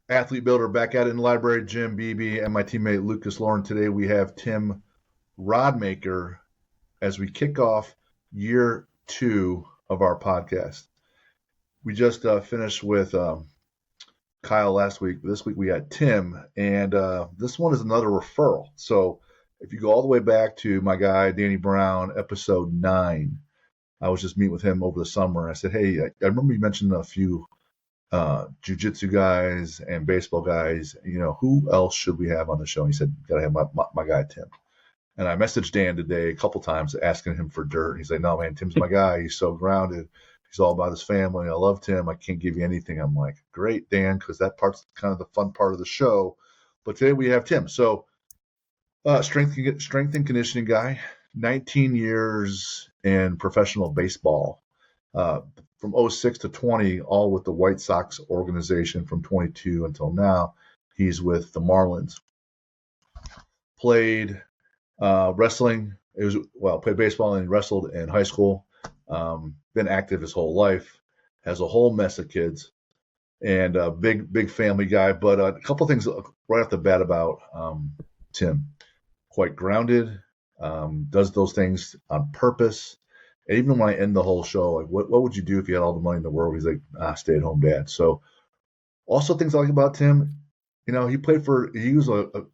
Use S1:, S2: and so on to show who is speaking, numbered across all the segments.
S1: Athlete Builder back at it in the library. Jim Beebe and my teammate Lucas Lorian. Today we have Tim Rodmaker as we kick off year 2 of our podcast. We just finished with Kyle last week. This week we had Tim, and this one is another referral. So if you go all the way back to my guy Danny Brown, episode 9, I was just meeting with him over the summer. I said, hey, I remember you mentioned a few jiu-jitsu guys and baseball guys. Who else should we have on the show? And he said, gotta have my guy Tim. And I messaged Dan today a couple times asking him for dirt. And he's like, no, man, Tim's my guy. He's so grounded. He's all about his family. I love Tim. I can't give you anything. I'm like, great, Dan, because that part's kind of the fun part of the show. But today we have Tim. So strength and conditioning guy, 19 years in professional baseball. From 06 to 20, all with the White Sox organization. From 22 until now, he's with the Marlins. Played wrestling. Played baseball and wrestled in high school. Been active his whole life. Has a whole mess of kids, and a big family guy. But a couple things right off the bat about Tim. Quite grounded. Does those things on purpose. And even when I end the whole show, like, what would you do if you had all the money in the world? He's like, stay-at-home dad. So also things I like about Tim, he was a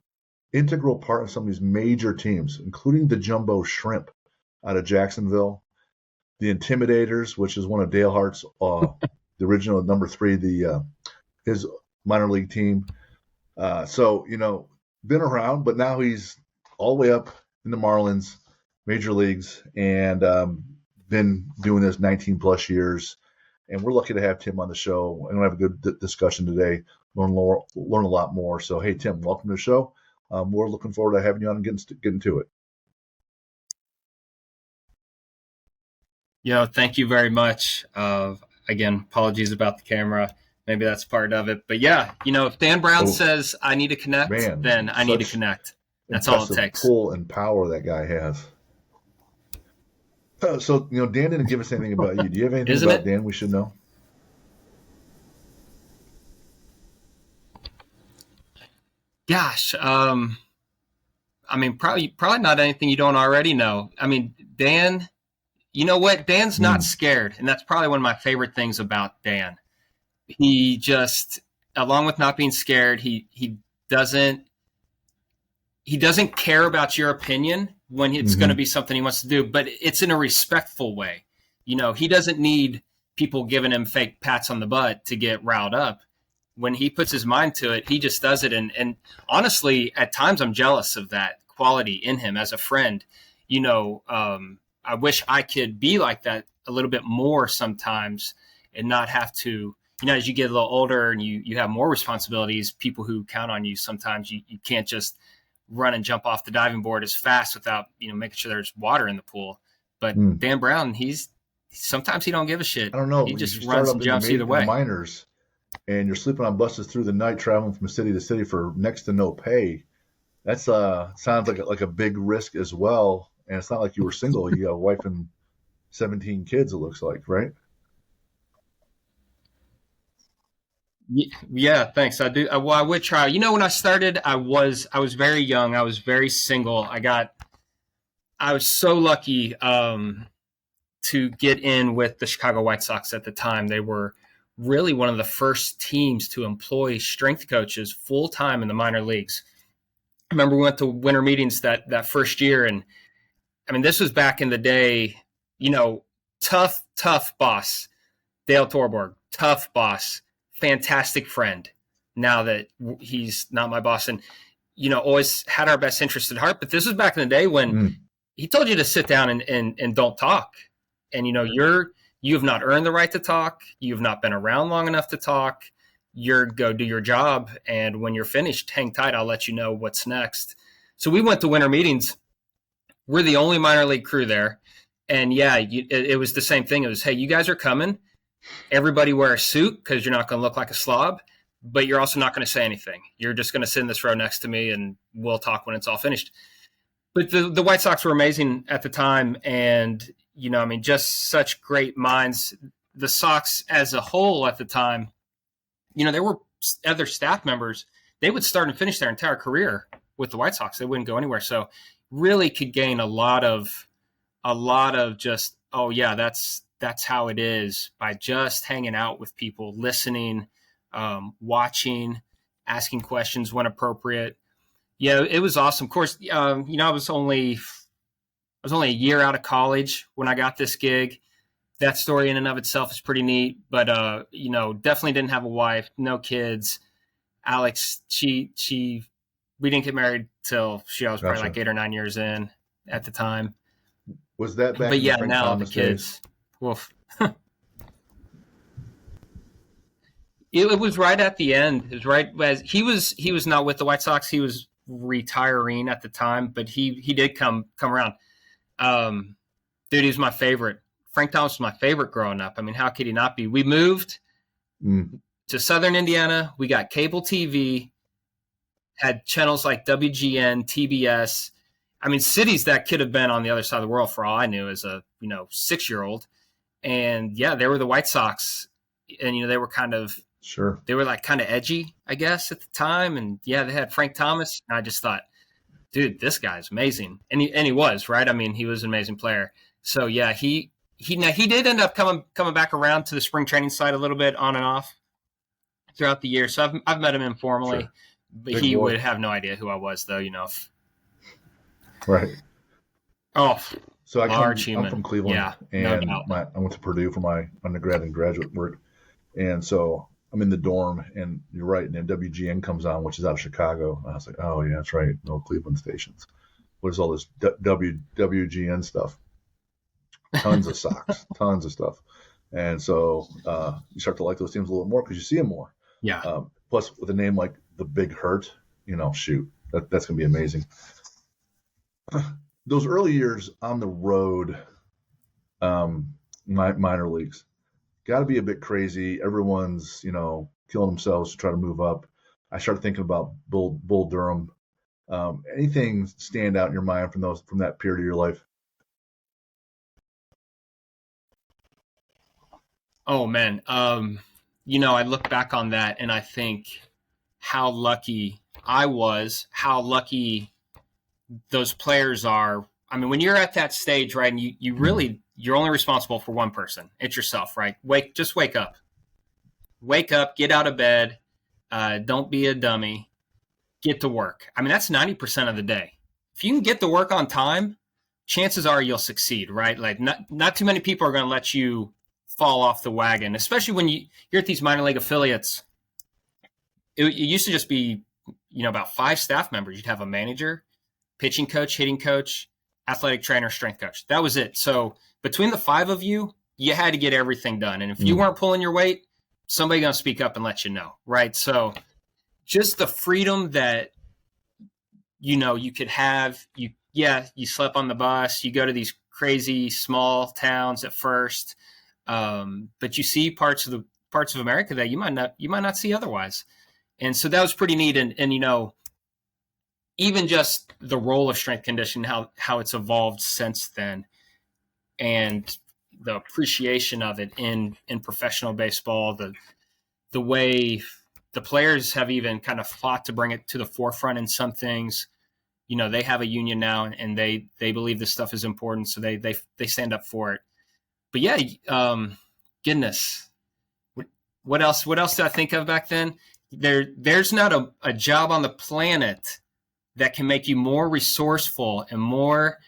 S1: integral part of some of these major teams, including the Jumbo Shrimp out of Jacksonville, the Intimidators, which is one of Dale Hart's, the original number 3, his minor league team. Been around, but now he's all the way up in the Marlins, major leagues, and been doing this 19 plus years. And we're lucky to have Tim on the show. I'm going to have a good discussion today, learn a lot more. So, hey, Tim, welcome to the show. We're looking forward to having you on and getting to it.
S2: Thank you very much. Again, apologies about the camera. Maybe that's part of it. But yeah, if Dan Brown says I need to connect, then I need to connect. That's all it takes.
S1: Pull and power that guy has. So, Dan didn't give us anything about you. Do you have anything about Dan we should know?
S2: Gosh, probably not anything you don't already know. Dan, you know what? Dan's not scared, and that's probably one of my favorite things about Dan. He just, along with not being scared, he doesn't care about your opinion when it's going to be something he wants to do, but it's in a respectful way. He doesn't need people giving him fake pats on the butt to get riled up. When he puts his mind to it, he just does it. And honestly, at times I'm jealous of that quality in him as a friend. I wish I could be like that a little bit more sometimes and not have to, as you get a little older and you have more responsibilities, people who count on you, sometimes you can't just run and jump off the diving board as fast without, making sure there's water in the pool. But Dan Brown, sometimes he don't give a shit.
S1: I don't know.
S2: He just runs and jumps either way.
S1: Minors, and you're sleeping on buses through the night, traveling from city to city for next to no pay. That's sounds like a big risk as well. And it's not like you were single. You got a wife and 17 kids, it looks like, right?
S2: Yeah, thanks. I do. Well, I would try. When I started, I was very young. I was very single. I was so lucky to get in with the Chicago White Sox at the time. They were really one of the first teams to employ strength coaches full time in the minor leagues. I remember we went to winter meetings that first year, and this was back in the day. Tough boss, Dale Torborg, tough boss. Fantastic friend now that he's not my boss, and always had our best interest at heart. But this was back in the day when he told you to sit down and don't talk. And you have not earned the right to talk. You have not been around long enough to talk. Go do your job, and when you're finished, hang tight. I'll let you know what's next. So we went to winter meetings. We're the only minor league crew there, and it was the same thing. It was, hey, you guys are coming. Everybody wear a suit because you're not going to look like a slob, but you're also not going to say anything. You're just going to sit in this row next to me, and we'll talk when it's all finished. But the White Sox were amazing at the time, and just such great minds. The Sox as a whole at the time, there were other staff members, they would start and finish their entire career with the White Sox. They wouldn't go anywhere. So really could gain a lot of just, oh yeah, that's how it is, by just hanging out with people, listening, watching, asking questions when appropriate. Yeah, it was awesome. Of course, I was only a year out of college when I got this gig. That story in and of itself is pretty neat, but definitely didn't have a wife, no kids. Alex, we didn't get married till I was probably like 8 or 9 years in at the time.
S1: Was that back?
S2: But
S1: in
S2: yeah,
S1: Frank
S2: now
S1: Thomas
S2: the kids.
S1: days?
S2: Woof. It was right at the end. It was right as he was not with the White Sox. He was retiring at the time, but he did come around. Dude, he was my favorite. Frank Thomas was my favorite growing up. I mean, how could he not be? We moved to Southern Indiana. We got cable TV, had channels like WGN, TBS. I mean, cities that could have been on the other side of the world for all I knew as a 6-year-old. And yeah, they were the White Sox, and they were kind of they were like kind of edgy, I guess, at the time. And yeah, they had Frank Thomas. And I just thought, dude, this guy's amazing, and he was, right. I mean, he was an amazing player. So yeah, he did end up coming back around to the spring training side a little bit on and off throughout the year. So I've met him informally, but he would have no idea who I was, though.
S1: Right.
S2: Oh,
S1: so
S2: I'm
S1: from Cleveland, and I went to Purdue for my undergrad and graduate work, and so I'm in the dorm, and you're right, and then WGN comes on, which is out of Chicago, and I was like, oh yeah, that's right, no Cleveland stations. What is all this WGN stuff? Tons of Sox, tons of stuff, and so you start to like those teams a little more because you see them more.
S2: Yeah.
S1: Plus, with a name like the Big Hurt, shoot, that's gonna be amazing. Those early years on the road, minor leagues, got to be a bit crazy. Everyone's, killing themselves to try to move up. I started thinking about Bull Durham. Anything stand out in your mind from that period of your life?
S2: Oh man, I look back on that and I think how lucky I was, how lucky those players are. I mean, when you're at that stage, right, and you really, you're only responsible for one person. It's yourself, right? Just wake up. Wake up, get out of bed. Don't be a dummy. Get to work. I mean, that's 90% of the day. If you can get to work on time, chances are you'll succeed, right? Like not too many people are going to let you fall off the wagon, especially when you're at these minor league affiliates. It used to just be, about 5 staff members. You'd have a manager, pitching coach, hitting coach, athletic trainer, strength coach. That was it. So between the 5 of you, you had to get everything done. And if you weren't pulling your weight, somebody going to speak up and let you know, right? So just the freedom that, you could have, you slept on the bus, you go to these crazy small towns at first, but you see parts of America that you might not see otherwise. And so that was pretty neat. And even just the role of strength conditioning, how it's evolved since then, and the appreciation of it in professional baseball, the way the players have even kind of fought to bring it to the forefront in some things. They have a union now, and they believe this stuff is important, so they stand up for it. But yeah, goodness, what else did I think of back then? There's not a job on the planet that can make you more resourceful and more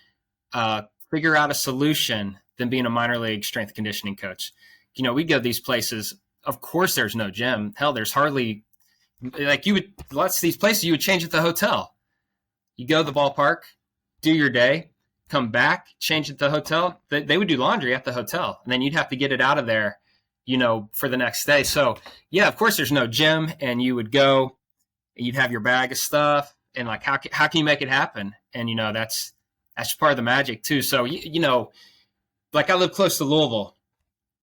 S2: figure out a solution than being a minor league strength conditioning coach. We go to these places. Of course, there's no gym. Hell, there's hardly, like, lots of these places you would change at the hotel. You go to the ballpark, do your day, come back, change at the hotel. They would do laundry at the hotel, and then you'd have to get it out of there, for the next day. So yeah, of course there's no gym, and you would go, and you'd have your bag of stuff, and like, how can you make it happen? And that's part of the magic too. So like, I live close to Louisville.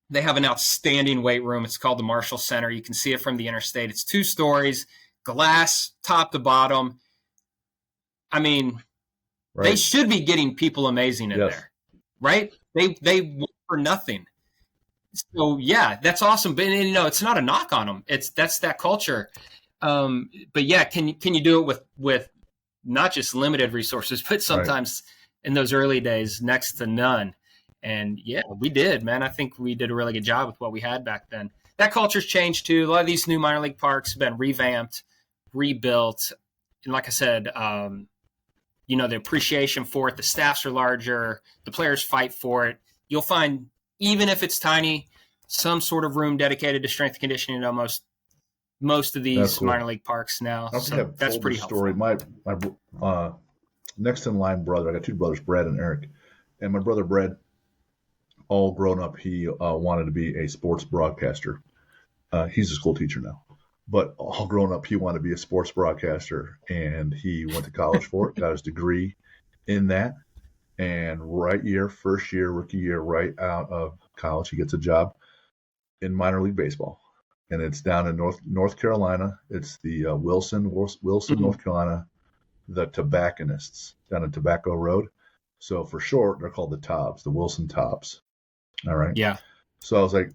S2: They have an outstanding weight room. It's called the Marshall Center. You can see it from the interstate. It's 2 stories, glass top to bottom. I mean, right. They should be getting people amazing in there, right? They work for nothing. So yeah, that's awesome. But it's not a knock on them. That's that culture. But yeah, can you do it with not just limited resources, but sometimes in those early days, next to none. And yeah, we did, man. I think we did a really good job with what we had back then. That culture's changed too. A lot of these new minor league parks have been revamped, rebuilt. And like I said, the appreciation for it, the staffs are larger, the players fight for it. You'll find, even if it's tiny, some sort of room dedicated to strength and conditioning almost most of these minor league parks now. So that's pretty helpful. Story.
S1: My next in line brother, I got two brothers, Brad and Eric, and my brother Brad, all grown up, he wanted to be a sports broadcaster. He's a school teacher now, but all grown up, he wanted to be a sports broadcaster, and he went to college for it, got his degree in that, and first year, rookie year, right out of college, he gets a job in minor league baseball. And it's down in North Carolina. It's the Wilson, North Carolina, the Tobacconists down in Tobacco Road. So for short, they're called the Tobbs, the Wilson Tobbs. All right.
S2: Yeah.
S1: So I was like,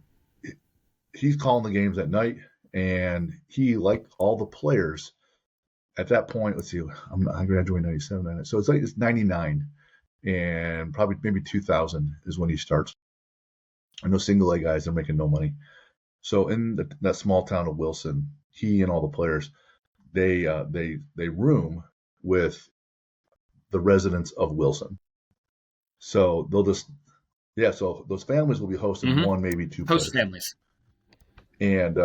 S1: he's calling the games at night, and he liked all the players. At that point, let's see, I graduated in 97. So it's 99, and probably maybe 2000 is when he starts. And those single A guys, they're making no money. So in that small town of Wilson, he and all the players, they room with the residents of Wilson. So they'll so those families will be hosting one, maybe two
S2: host families.
S1: And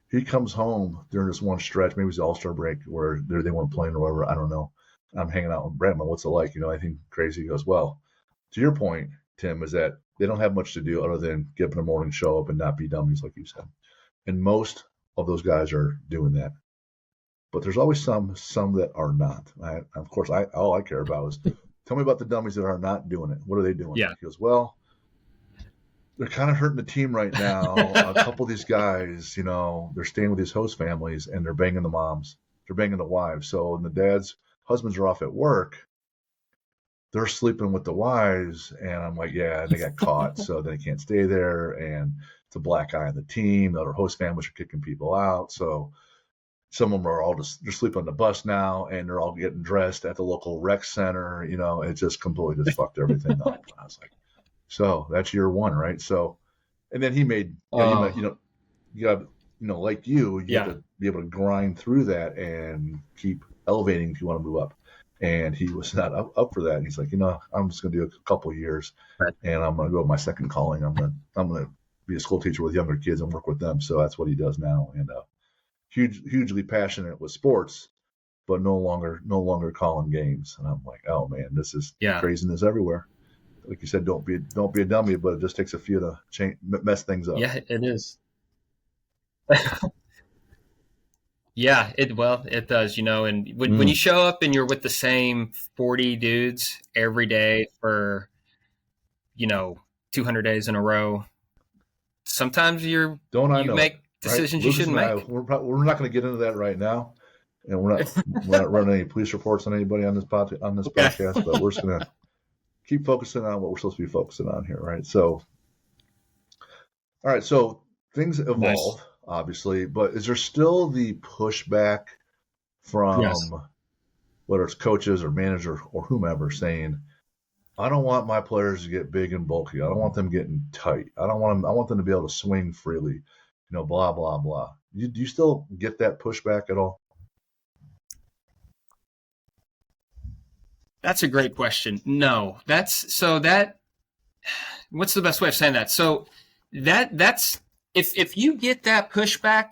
S1: he comes home during this one stretch, maybe it's the All-Star break where they weren't playing or whatever, I don't know. I'm hanging out with Brad, what's it like? Anything crazy? He goes, well, to your point, Tim, is that they don't have much to do other than get up in the morning, show up, and not be dummies, like you said. And most of those guys are doing that. But there's always some that are not. Of course, all I care about is, tell me about the dummies that are not doing it. What are they doing?
S2: Yeah.
S1: He goes, well, they're kind of hurting the team right now. A couple of these guys, they're staying with these host families, and they're banging the moms. They're banging the wives. So when the husbands are off at work, they're sleeping with the wives, and I'm like, yeah, they got caught, so they can't stay there, and it's a black eye on the team. The other host families are kicking people out, so some of them are all they're sleeping on the bus now, and they're all getting dressed at the local rec center. It just completely fucked everything up. I was like, so that's year one, right? So, and then he made, you got, like you have to be able to grind through that and keep elevating if you want to move up. And he was not up for that. And he's like, I'm just going to do a couple of years, and I'm going to go with my second calling. I'm going to be a school teacher with younger kids and work with them. So that's what he does now. And hugely passionate with sports, but no longer calling games. And I'm like, oh man, this is craziness everywhere. Like you said, don't be a dummy, but it just takes a few to mess things up.
S2: Yeah, it is. Yeah, it does, and when you show up and you're with the same 40 dudes every day for, 200 days in a row, sometimes you make decisions you shouldn't make.
S1: We're not going to get into that right now, and we're not running any police reports on anybody on this podcast, but we're just going to keep focusing on what we're supposed to be focusing on here, right? So, all right, so things evolve. Nice. Obviously, but is there still the pushback from whether it's coaches or manager or whomever saying, I don't want my players to get big and bulky. I don't want them getting tight. I want them to be able to swing freely, blah, blah, blah. Do you still get that pushback at all?
S2: That's a great question. No, what's the best way of saying that? So that's, If you get that pushback,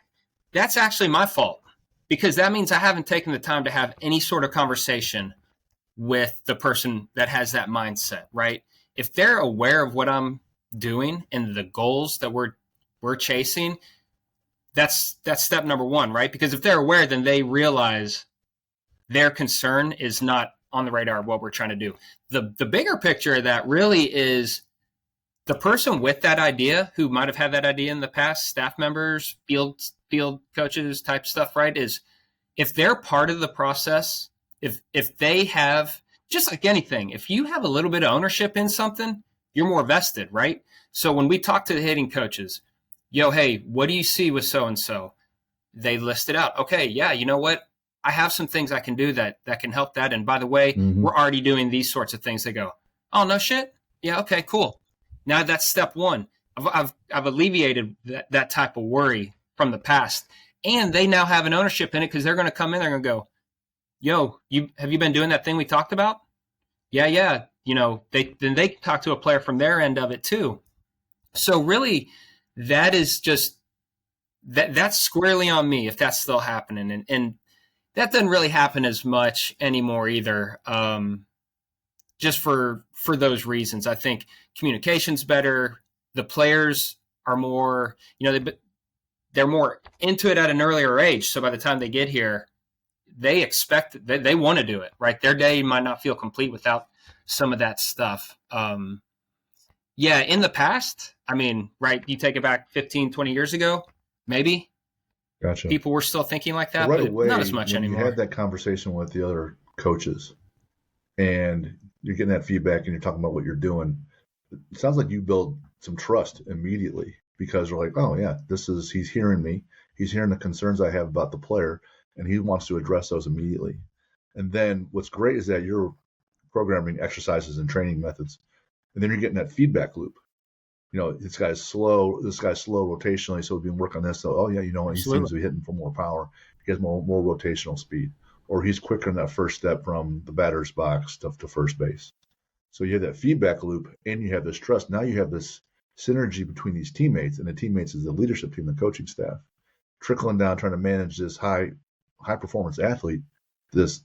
S2: that's actually my fault, because that means I haven't taken the time to have any sort of conversation with the person that has that mindset, right? If they're aware of what I'm doing and the goals that we're chasing, that's step number one, right? Because if they're aware, then they realize their concern is not on the radar of what we're trying to do. The bigger picture of that really is the person with that idea, who might have had that idea in the past, staff members, field coaches type stuff, right, is if they're part of the process, if they have, just like anything, if you have a little bit of ownership in something, you're more vested, right? So when we talk to the hitting coaches, hey, what do you see with so-and-so? They list it out. Okay, yeah, you know what? I have some things I can do that can help that. And by the way, we're already doing these sorts of things. They go, oh, no shit? Yeah, okay, cool. Now that's step one. I've alleviated that type of worry from the past. And they now have an ownership in it because they're going to come in, they're going to go, have you been doing that thing we talked about? Yeah. They talk to a player from their end of it too. So really, that is just that's squarely on me if that's still happening, and that doesn't really happen as much anymore either. Just for those reasons, I think communication's better. The players are more, they're more into it at an earlier age. So by the time they get here, they expect they want to do it, right? Their day might not feel complete without some of that stuff. In the past, right, you take it back 15, 20 years ago, maybe.
S1: Gotcha.
S2: People were still thinking like that,
S1: but
S2: but
S1: away,
S2: not as much anymore.
S1: You had that conversation with the other coaches and you're getting that feedback and you're talking about what you're doing. It sounds like you build some trust immediately because we're like, oh yeah, he's hearing me. He's hearing the concerns I have about the player and he wants to address those immediately. And then what's great is that you're programming exercises and training methods. And then you're getting that feedback loop. This guy's slow rotationally, so we've been working on this. So, he seems to be hitting for more power. He has more rotational speed. Or he's quicker in that first step from the batter's box to first base. So you have that feedback loop and you have this trust. Now you have this synergy between these teammates, and the teammates is the leadership team, the coaching staff, trickling down, trying to manage this high performance athlete, this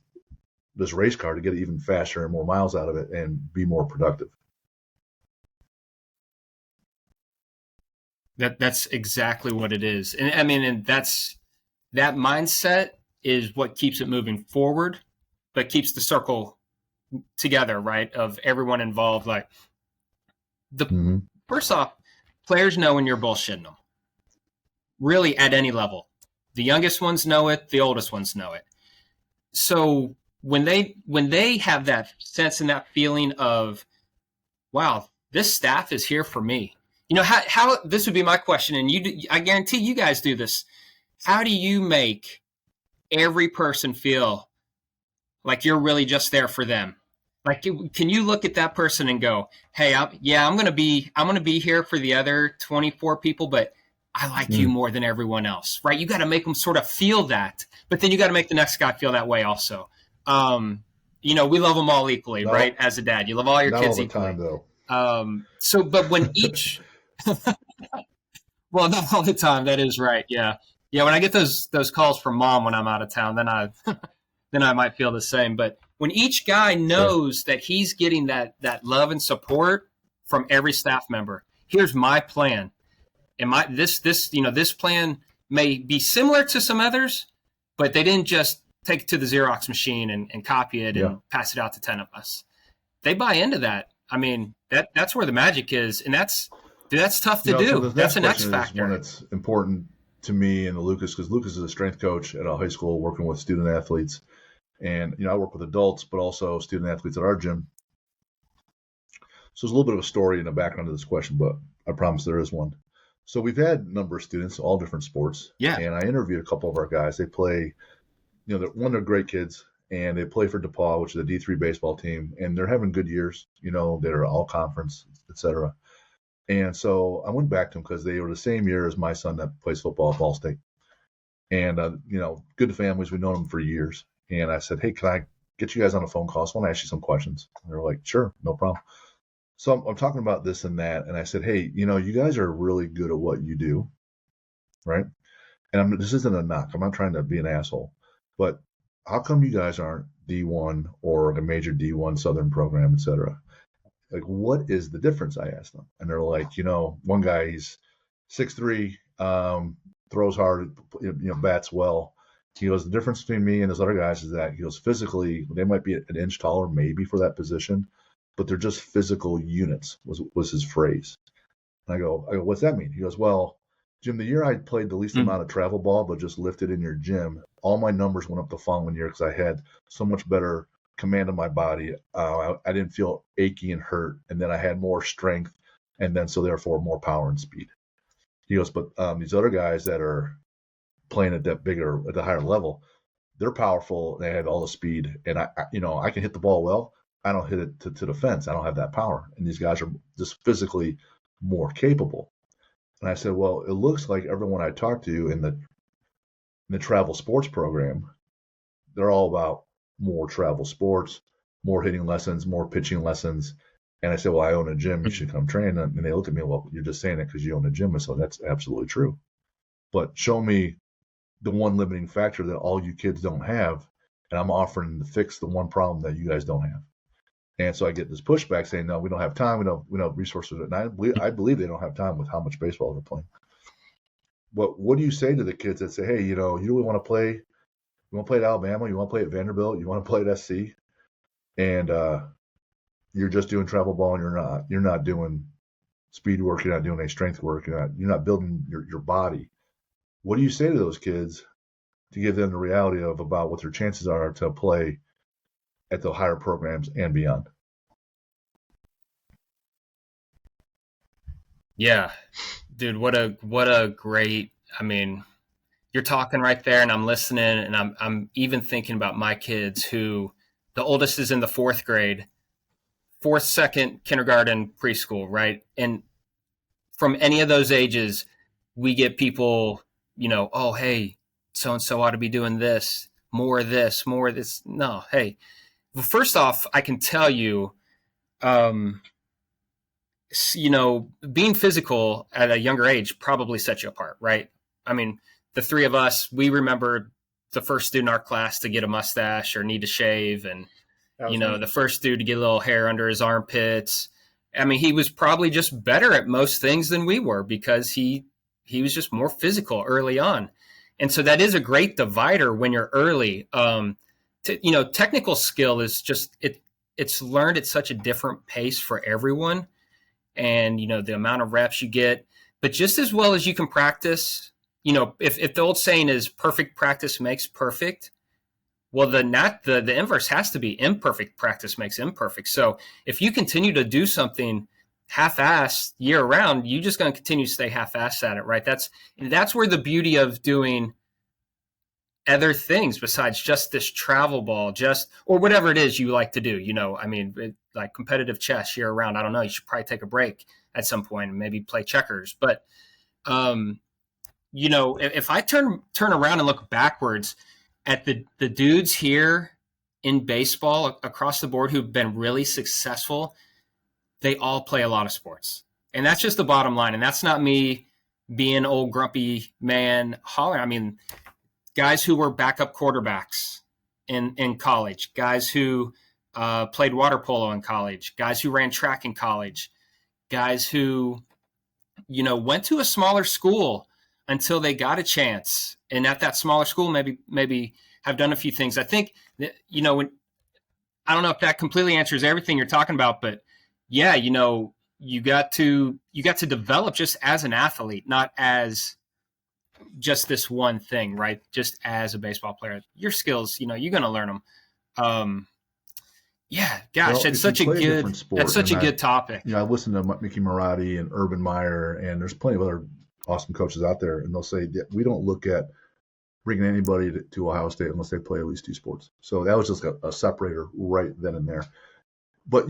S1: race car to get it even faster and more miles out of it and be more productive.
S2: That's exactly what it is. And that mindset is what keeps it moving forward, but keeps the circle together, right? Of everyone involved. Like first off, players know when you're bullshitting them. Really, at any level, the youngest ones know it, the oldest ones know it. So when they have that sense and that feeling of, wow, this staff is here for me. How this would be my question, and I guarantee you guys do this. How do you make every person feel like you're really just there for them? Like, can you look at that person and go, "Hey, I'm gonna be here for the other 24 people, but I like you more than everyone else," right? You got to make them sort of feel that, but then you got to make the next guy feel that way also. We love them all equally, right? As a dad, you love all your kids equally. Not all the
S1: time,
S2: though. But when each well, not all the time. That is right. Yeah. When I get those calls from mom when I'm out of town, then I might feel the same. But when each guy knows that he's getting that love and support from every staff member, here's my plan, and this plan may be similar to some others, but they didn't just take it to the Xerox machine and copy it and pass it out to 10 of us. They buy into that. That's where the magic is, and that's tough to do.
S1: So
S2: that's an X factor.
S1: One that's important to me and Lucas, because Lucas is a strength coach at a high school working with student athletes. And, I work with adults, but also student athletes at our gym. So there's a little bit of a story in the background of this question, but I promise there is one. So we've had a number of students, all different sports.
S2: Yeah.
S1: And I interviewed a couple of our guys. They play, they're great kids, and they play for DePaul, which is a D3 baseball team. And they're having good years, they're all conference, et cetera. And so I went back to them because they were the same year as my son that plays football at Ball State. And, good families. We've known them for years. And I said, hey, can I get you guys on a phone call? So I want to ask you some questions. And they're like, sure, no problem. So I'm talking about this and that. And I said, hey, you guys are really good at what you do, right? And this isn't a knock. I'm not trying to be an asshole. But how come you guys aren't D1 or a major D1 Southern program, et cetera? Like, what is the difference? I asked them. And they're like, one guy, he's 6'3", throws hard, bats well. He goes, the difference between me and those other guys is that he goes, physically, they might be an inch taller maybe for that position, but they're just physical units was his phrase. And I go, what's that mean? He goes, well, Jim, the year I played the least amount of travel ball, but just lifted in your gym, all my numbers went up the following year because I had so much better command of my body. I didn't feel achy and hurt, and then I had more strength, and then so therefore more power and speed. He goes, but these other guys that are playing at the higher level, they're powerful. They have all the speed, and I can hit the ball well. I don't hit it to the fence. I don't have that power, and these guys are just physically more capable. And I said, well, it looks like everyone I talked to in the travel sports program, they're all about more travel sports, more hitting lessons, more pitching lessons. And I said, well, I own a gym. You should come train. And they look at me, well, you're just saying it because you own a gym. And so that's absolutely true. But show me the one limiting factor that all you kids don't have, and I'm offering to fix the one problem that you guys don't have. And so I get this pushback saying, no, we don't have time. We don't have resources. And I believe they don't have time with how much baseball they're playing. But what do you say to the kids that say, hey, you really want to play? You want to play at Alabama? You want to play at Vanderbilt? You want to play at SC? And you're just doing travel ball, and you're not doing speed work. You're not doing any strength work. You're not building your body. What do you say to those kids to give them the reality of about what their chances are to play at the higher programs and beyond?
S2: Yeah, dude, what a great, I mean, you're talking right there and I'm listening, and I'm even thinking about my kids who the oldest is in the 4th grade, 4th, 2nd, kindergarten, preschool, right? And from any of those ages, we get people, oh, hey, so-and-so ought to be doing this, more of this, more of this. No, hey, well, first off, I can tell you, being physical at a younger age probably sets you apart, right? I mean, the three of us, we remember the first dude in our class to get a mustache or need to shave, and the first dude to get a little hair under his armpits. I mean, he was probably just better at most things than we were because he was just more physical early on. And so that is a great divider when you're early. Technical skill is just, it's learned at such a different pace for everyone. And, the amount of reps you get, but just as well as you can practice, if the old saying is perfect practice makes perfect, well, the inverse has to be imperfect practice makes imperfect. So if you continue to do something half-assed year round, you're just going to continue to stay half-assed at it, right? That's where the beauty of doing other things besides just this travel ball, or whatever it is you like to do. Like competitive chess year round. I don't know. You should probably take a break at some point and maybe play checkers. But if I turn around and look backwards at the dudes here in baseball across the board who've been really successful, they all play a lot of sports. And that's just the bottom line. And that's not me being old grumpy man hollering. I mean, guys who were backup quarterbacks in college, guys who played water polo in college, guys who ran track in college, guys who, went to a smaller school until they got a chance. And at that smaller school, maybe have done a few things. I think that, I don't know if that completely answers everything you're talking about, but yeah, you got to develop just as an athlete, not as just this one thing, right? Just as a baseball player, your skills, you're going to learn them. Yeah, gosh,
S1: well,
S2: that's such a good topic.
S1: I listen to Mickey Marotti and Urban Meyer, and there's plenty of other awesome coaches out there, and they'll say that we don't look at bringing anybody to Ohio State unless they play at least 2 sports. So that was just a separator right then and there. But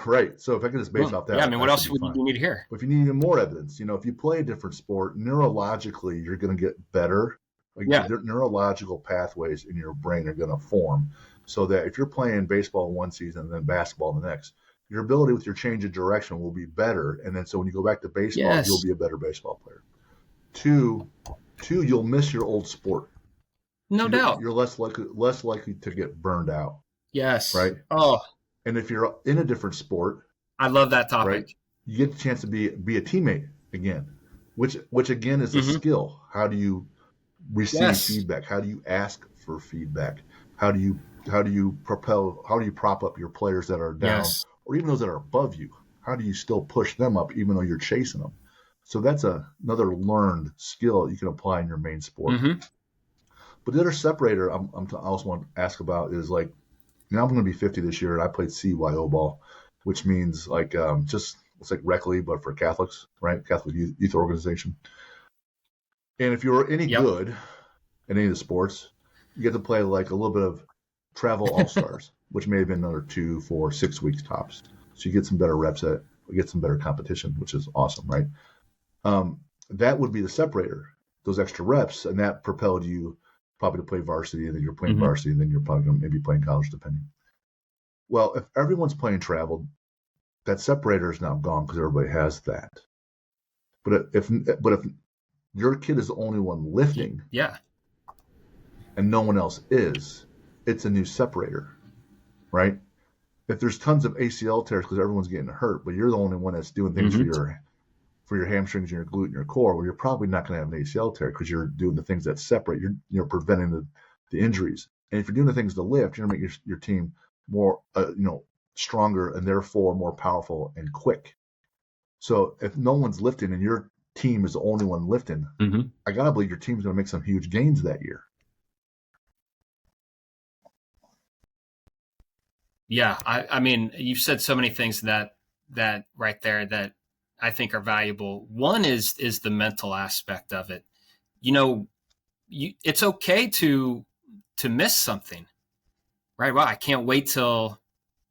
S1: right. So if I can just base off that.
S2: Yeah, I mean, what else would you need to hear?
S1: But if you need even more evidence, if you play a different sport, neurologically, you're going to get better. Neurological pathways in your brain are going to form so that if you're playing baseball one season and then basketball the next, your ability with your change of direction will be better. And then so when you go back to baseball, you'll be a better baseball player. Two, you'll miss your old sport.
S2: No doubt.
S1: You're less likely to get burned out.
S2: Yes.
S1: Right?
S2: Oh.
S1: And if you're in a different sport,
S2: I love that topic.
S1: Right, you get the chance to be a teammate again, which again is a skill. How do you receive feedback? How do you ask for feedback? How do you prop up your players that are down, or even those that are above you? How do you still push them up even though you're chasing them? So that's another learned skill you can apply in your main sport. But the other separator I also want to ask about is like, I'm going to be 50 this year, and I played CYO ball, which means like it's like rec league, but for Catholics, right? Catholic youth organization. And if you're any good in any of the sports, you get to play like a little bit of travel all-stars, which may have been another 2, 4, 6 weeks tops. So you get some better reps get some better competition, which is awesome, right? That would be the separator, those extra reps, and that propelled you probably to play varsity, and then you're playing varsity, and then you're probably going to maybe playing college, depending. Well, if everyone's playing travel, that separator is now gone because everybody has that. But if your kid is the only one lifting, and no one else is, it's a new separator, right? If there's tons of ACL tears because everyone's getting hurt, but you're the only one that's doing things for your hamstrings and your glute and your core, well, you're probably not going to have an ACL tear because you're doing the things that separate. You're preventing the injuries. And if you're doing the things to lift, you're going to make your team more stronger and therefore more powerful and quick. So if no one's lifting and your team is the only one lifting, I gotta believe your team's going to make some huge gains that year.
S2: Yeah, I mean, you've said so many things that right there that I think are valuable. One is the mental aspect of it. It's okay to miss something, right? Well, I can't wait till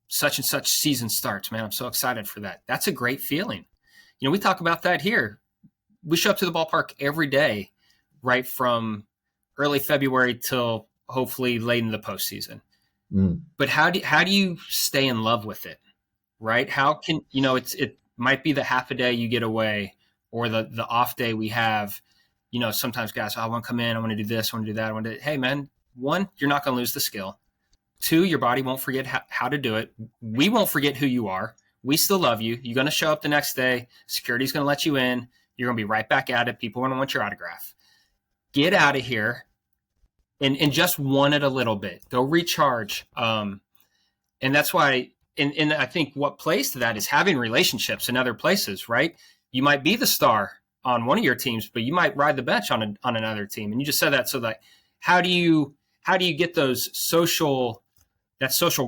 S2: such and such season starts, man. I'm so excited for that. That's a great feeling. We talk about that here. We show up to the ballpark every day, right from early February till hopefully late in the postseason. But how do you stay in love with it, right? How can, it might be the half a day you get away or the off day we have. Sometimes guys, I want to come in, I want to do this, I want to do that. Hey man, 1, you're not going to lose the skill. 2, your body won't forget how to do it. We won't forget who you are. We still love you. You're going to show up the next day. Security's going to let you in. You're going to be right back at it. People are going to want your autograph. Get out of here and just want it a little bit. Go recharge. And that's why, and I think what plays to that is having relationships in other places, right? You might be the star on one of your teams, but you might ride the bench on another team. And you just said that. So that how do you get those social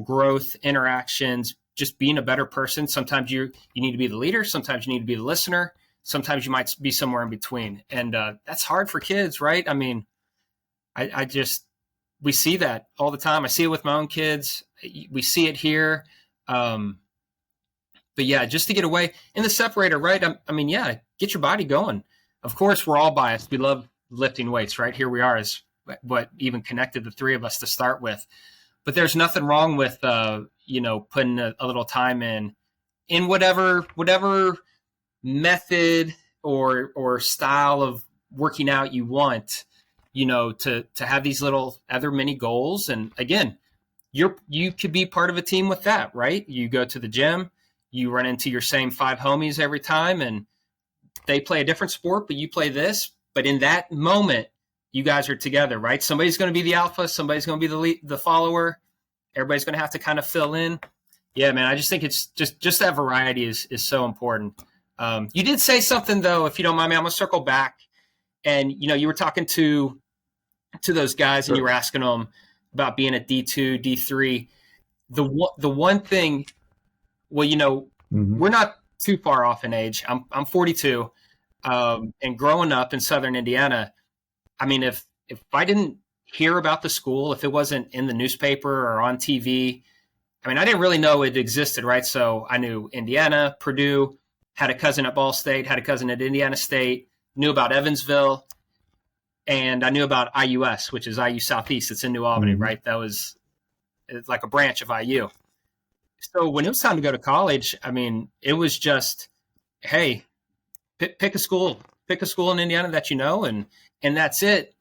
S2: growth interactions, just being a better person? Sometimes you need to be the leader. Sometimes you need to be the listener. Sometimes you might be somewhere in between. And that's hard for kids, right? I mean, we see that all the time. I see it with my own kids. We see it here. But yeah, just to get away in the separator, right? I mean, get your body going. Of course, we're all biased. We love lifting weights, right? Here we are as what even connected the three of us to start with. But there's nothing wrong with, putting a little time in whatever method or style of working out you want, to have these little other mini goals. And again, you could be part of a team with that, right? You go to the gym, you run into your same 5 homies every time, and they play a different sport, but you play this. But in that moment, you guys are together, right? Somebody's going to be the alpha, somebody's going to be the follower. Everybody's going to have to kind of fill in. Yeah, man, I just think it's just that variety is so important. You did say something though, if you don't mind me, I'm going to circle back. And, you were talking to those guys and you were asking them about being at D2, D3. The one thing, well, we're not too far off in age. I'm 42, and growing up in Southern Indiana, I mean, if I didn't hear about the school, if it wasn't in the newspaper or on TV, I mean, I didn't really know it existed, right? So I knew Indiana, Purdue, had a cousin at Ball State, had a cousin at Indiana State, knew about Evansville, and I knew about IUS, which is IU Southeast. It's in New Albany, right? It's like a branch of IU. So when it was time to go to college, I mean, it was just, hey, pick a school in Indiana that and that's it.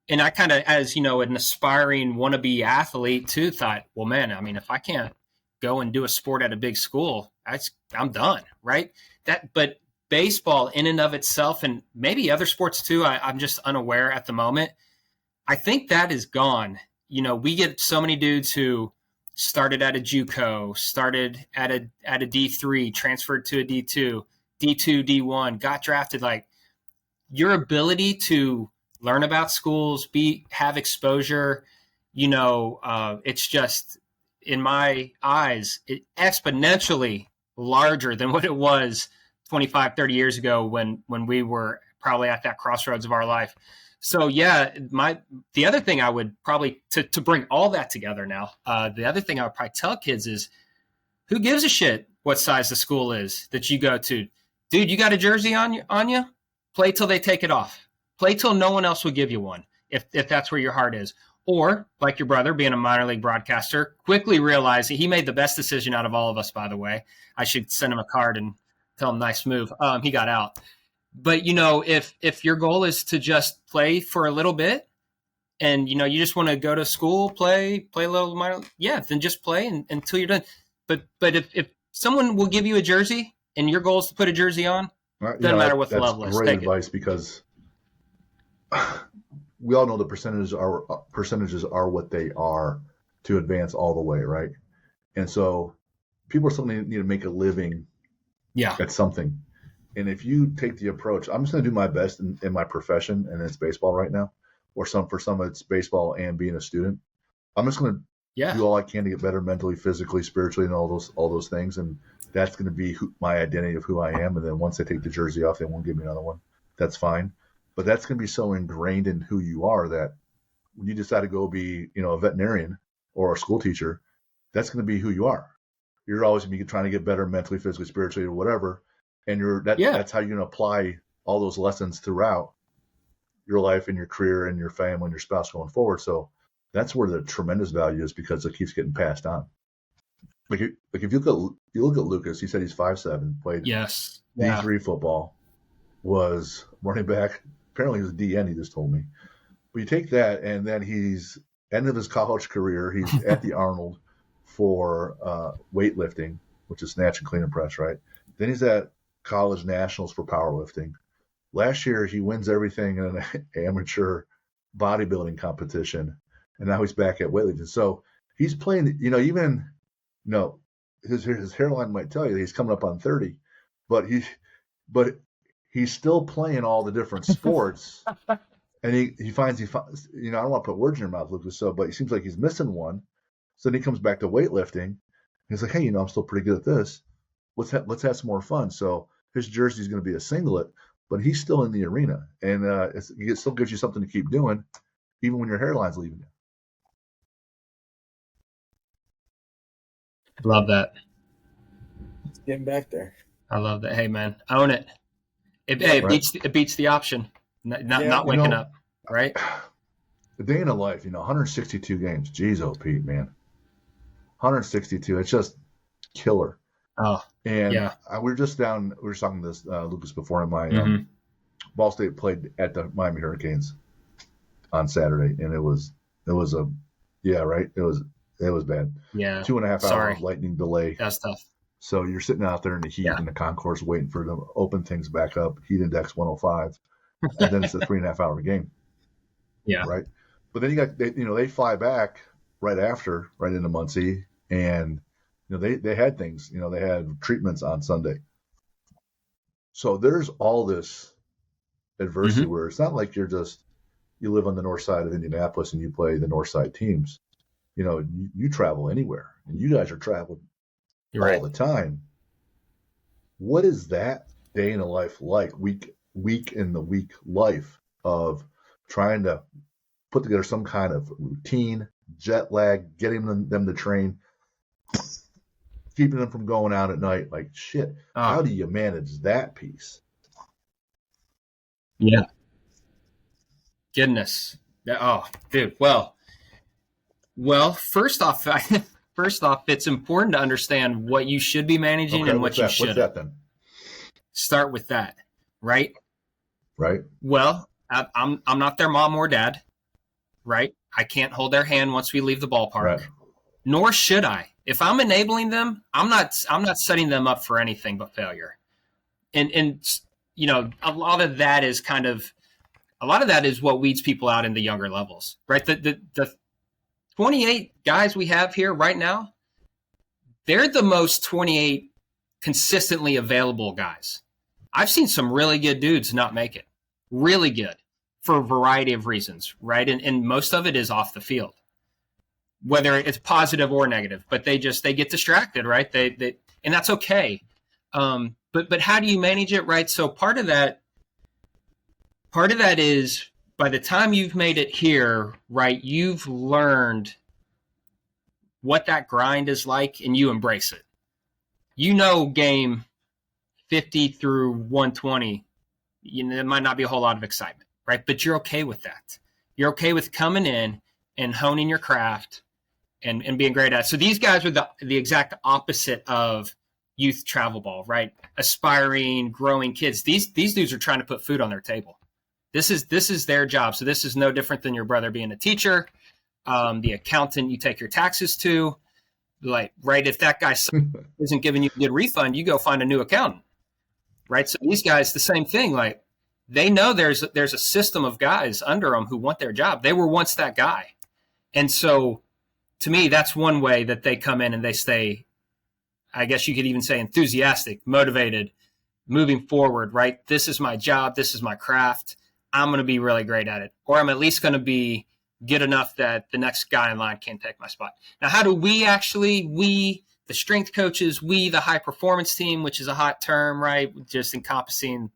S2: And I kind of, as an aspiring wannabe athlete too, thought, well, man, I mean, if I can't go and do a sport at a big school, I'm done, right? But baseball in and of itself, and maybe other sports too, I'm just unaware at the moment. I think that is gone. We get so many dudes who started at a JUCO, started at a D3, transferred to a D2, D1, got drafted. Like, your ability to learn about schools, have exposure. It's just, in my eyes, it exponentially larger than what it was 25, 30 years ago when we were probably at that crossroads of our life. So yeah, the other thing I would probably, to bring all that together now, the other thing I would probably tell kids is, who gives a shit what size the school is that you go to? Dude, you got a jersey on you? Play till they take it off. Play till no one else will give you one, if that's where your heart is. Or, like your brother, being a minor league broadcaster, quickly realize that he made the best decision out of all of us, by the way. I should send him a card and tell him, nice move. He got out. But, if your goal is to just play for a little bit and, you just want to go to school, play a little minor, yeah, then just play until you're done. But if someone will give you a jersey and your goal is to put a jersey on, doesn't matter what the level is.
S1: That's great advice, because we all know the percentages are what they are to advance all the way, right? And so people still need to make a living at something. And if you take the approach, I'm just going to do my best in my profession, and it's baseball right now, or for some it's baseball and being a student. I'm just going to do all I can to get better mentally, physically, spiritually, and all those things. And that's going to be my identity of who I am. And then once I take the jersey off, they won't give me another one. That's fine. But that's going to be so ingrained in who you are that when you decide to go be, a veterinarian or a school teacher, that's going to be who you are. You're always going to be trying to get better mentally, physically, spiritually, or whatever. And that's how you're going to apply all those lessons throughout your life and your career and your family and your spouse going forward. So that's where the tremendous value is, because it keeps getting passed on. Like if you look at Lucas, he said he's 5'7", played D3 football, was running back. Apparently he was a DN, he just told me. But you take that, and then he's end of his college career. He's at the Arnold for weightlifting, which is snatch and clean and press, right? Then he's at college nationals for powerlifting. Last year he wins everything in an amateur bodybuilding competition, and now he's back at weightlifting. So he's playing, his hairline might tell you that he's coming up on 30, but he's still playing all the different sports. And he finds, I don't want to put words in your mouth, Lucas, but he seems like he's missing one. So then he comes back to weightlifting. He's like, hey, I'm still pretty good at this. Let's have some more fun. So his jersey is going to be a singlet, but he's still in the arena. And it still gives you something to keep doing, even when your hairline's leaving you.
S2: Love that.
S3: It's getting back there.
S2: I love that. Hey, man, own it. It beats the option. Not waking up, right?
S1: The day in a life, 162 games. Jeez, Pete, man. 162. It's just killer.
S2: Oh,
S1: and we were just down. We were talking to this Lucas before, and my Ball State played at the Miami Hurricanes on Saturday, and it was bad. Yeah, 2.5 hour lightning delay.
S2: That's tough.
S1: So you're sitting out there in the heat in the concourse waiting for them to open things back up. Heat index 105, and then it's a 3.5 hour game.
S2: Yeah,
S1: right. But then they fly back right into Muncie, and they had things. They had treatments on Sunday. So there's all this adversity where it's not like you live on the north side of Indianapolis and you play the north side teams. You travel anywhere, and you guys are traveling all the time. What is that day in a life like, week in the week life of trying to put together some kind of routine, jet lag, getting them to train, keeping them from going out at night? Like, shit, how do you manage that piece?
S2: Yeah. Goodness. Oh, dude. Well, first off, it's important to understand what you should be managing and what you shouldn't.
S1: What's that then?
S2: Start with that, right?
S1: Right.
S2: Well, I'm not their mom or dad, right? I can't hold their hand once we leave the ballpark,
S1: right. Nor
S2: should I. If I'm enabling them, I'm not setting them up for anything but failure. And a lot of that is what weeds people out in the younger levels, right? The 28 guys we have here right now, they're the most 28 consistently available guys. I've seen some really good dudes not make it. Really good. for a variety of reasons, right? And most of it is off the field, whether it's positive or negative, but they get distracted, right? They and that's okay. But how do you manage it, right? So part of that is by the time you've made it here, right, you've learned what that grind is like and you embrace it. You know, game 50 through 120, there might not be a whole lot of excitement, right? But you're okay with that. You're okay with coming in and honing your craft and being great at it. So these guys are the exact opposite of youth travel ball, right? Aspiring, growing kids. These dudes are trying to put food on their table. This is their job. So this is no different than your brother being a teacher, the accountant you take your taxes to. Like, right, if that guy isn't giving you a good refund, you go find a new accountant, right? So these guys, the same thing. Like, they know there's a system of guys under them who want their job. They were once that guy. And so to me, that's one way that they come in and they stay, I guess you could even say, enthusiastic, motivated, moving forward, right? This is my job. This is my craft. I'm going to be really great at it. Or I'm at least going to be good enough that the next guy in line can't take my spot. Now, how do we, the strength coaches, the high performance team, which is a hot term, right? Just encompassing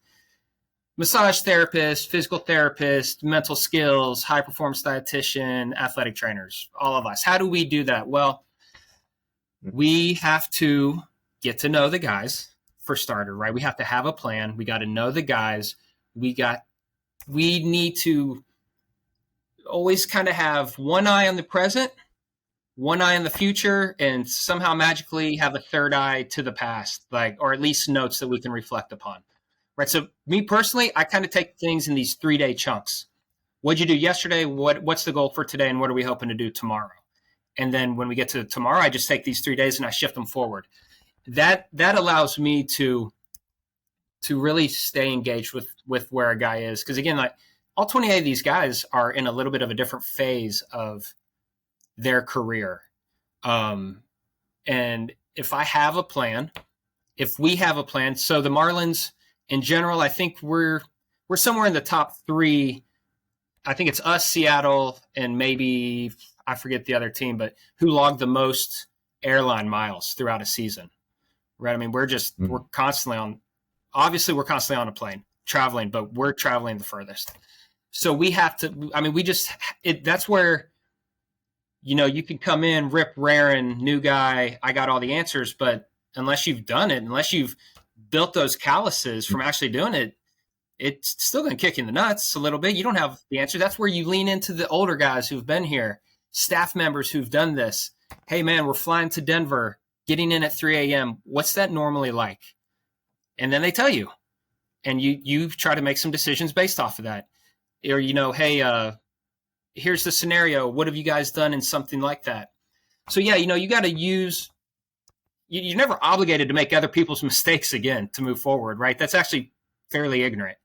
S2: massage therapist, physical therapist, mental skills, high performance dietitian, athletic trainers, all of us. How do we do that? Well, we have to get to know the guys for starter, right? We have to have a plan. We got to know the guys. We need to always kind of have one eye on the present, one eye on the future, and somehow magically have a third eye to the past, like, or at least notes that we can reflect upon. Right. So me personally, I kind of take things in these 3-day chunks. What'd you do yesterday? What's the goal for today? And what are we hoping to do tomorrow? And then when we get to tomorrow, I just take these 3 days and I shift them forward. That allows me to really stay engaged with where a guy is. Because again, like, all 28 of these guys are in a little bit of a different phase of their career. And if we have a plan, so the Marlins in general, I think we're somewhere in the top 3. I think it's us, Seattle, and maybe I forget the other team, but who logged the most airline miles throughout a season, right? I mean, we're constantly on a plane traveling, but we're traveling the furthest. So we have to, I mean, that's where, you can come in, rip raring, new guy, I got all the answers, but unless you've done it, unless you've built those calluses from actually doing it, it's still going to kick you in the nuts a little bit. You don't have the answer. That's where you lean into the older guys who've been here, staff members who've done this. Hey, man, we're flying to Denver, getting in at 3 a.m. What's that normally like? And then they tell you, and you try to make some decisions based off of that. Or, hey, here's the scenario. What have you guys done in something like that? So, yeah, you got to you're never obligated to make other people's mistakes again to move forward, right? That's actually fairly ignorant.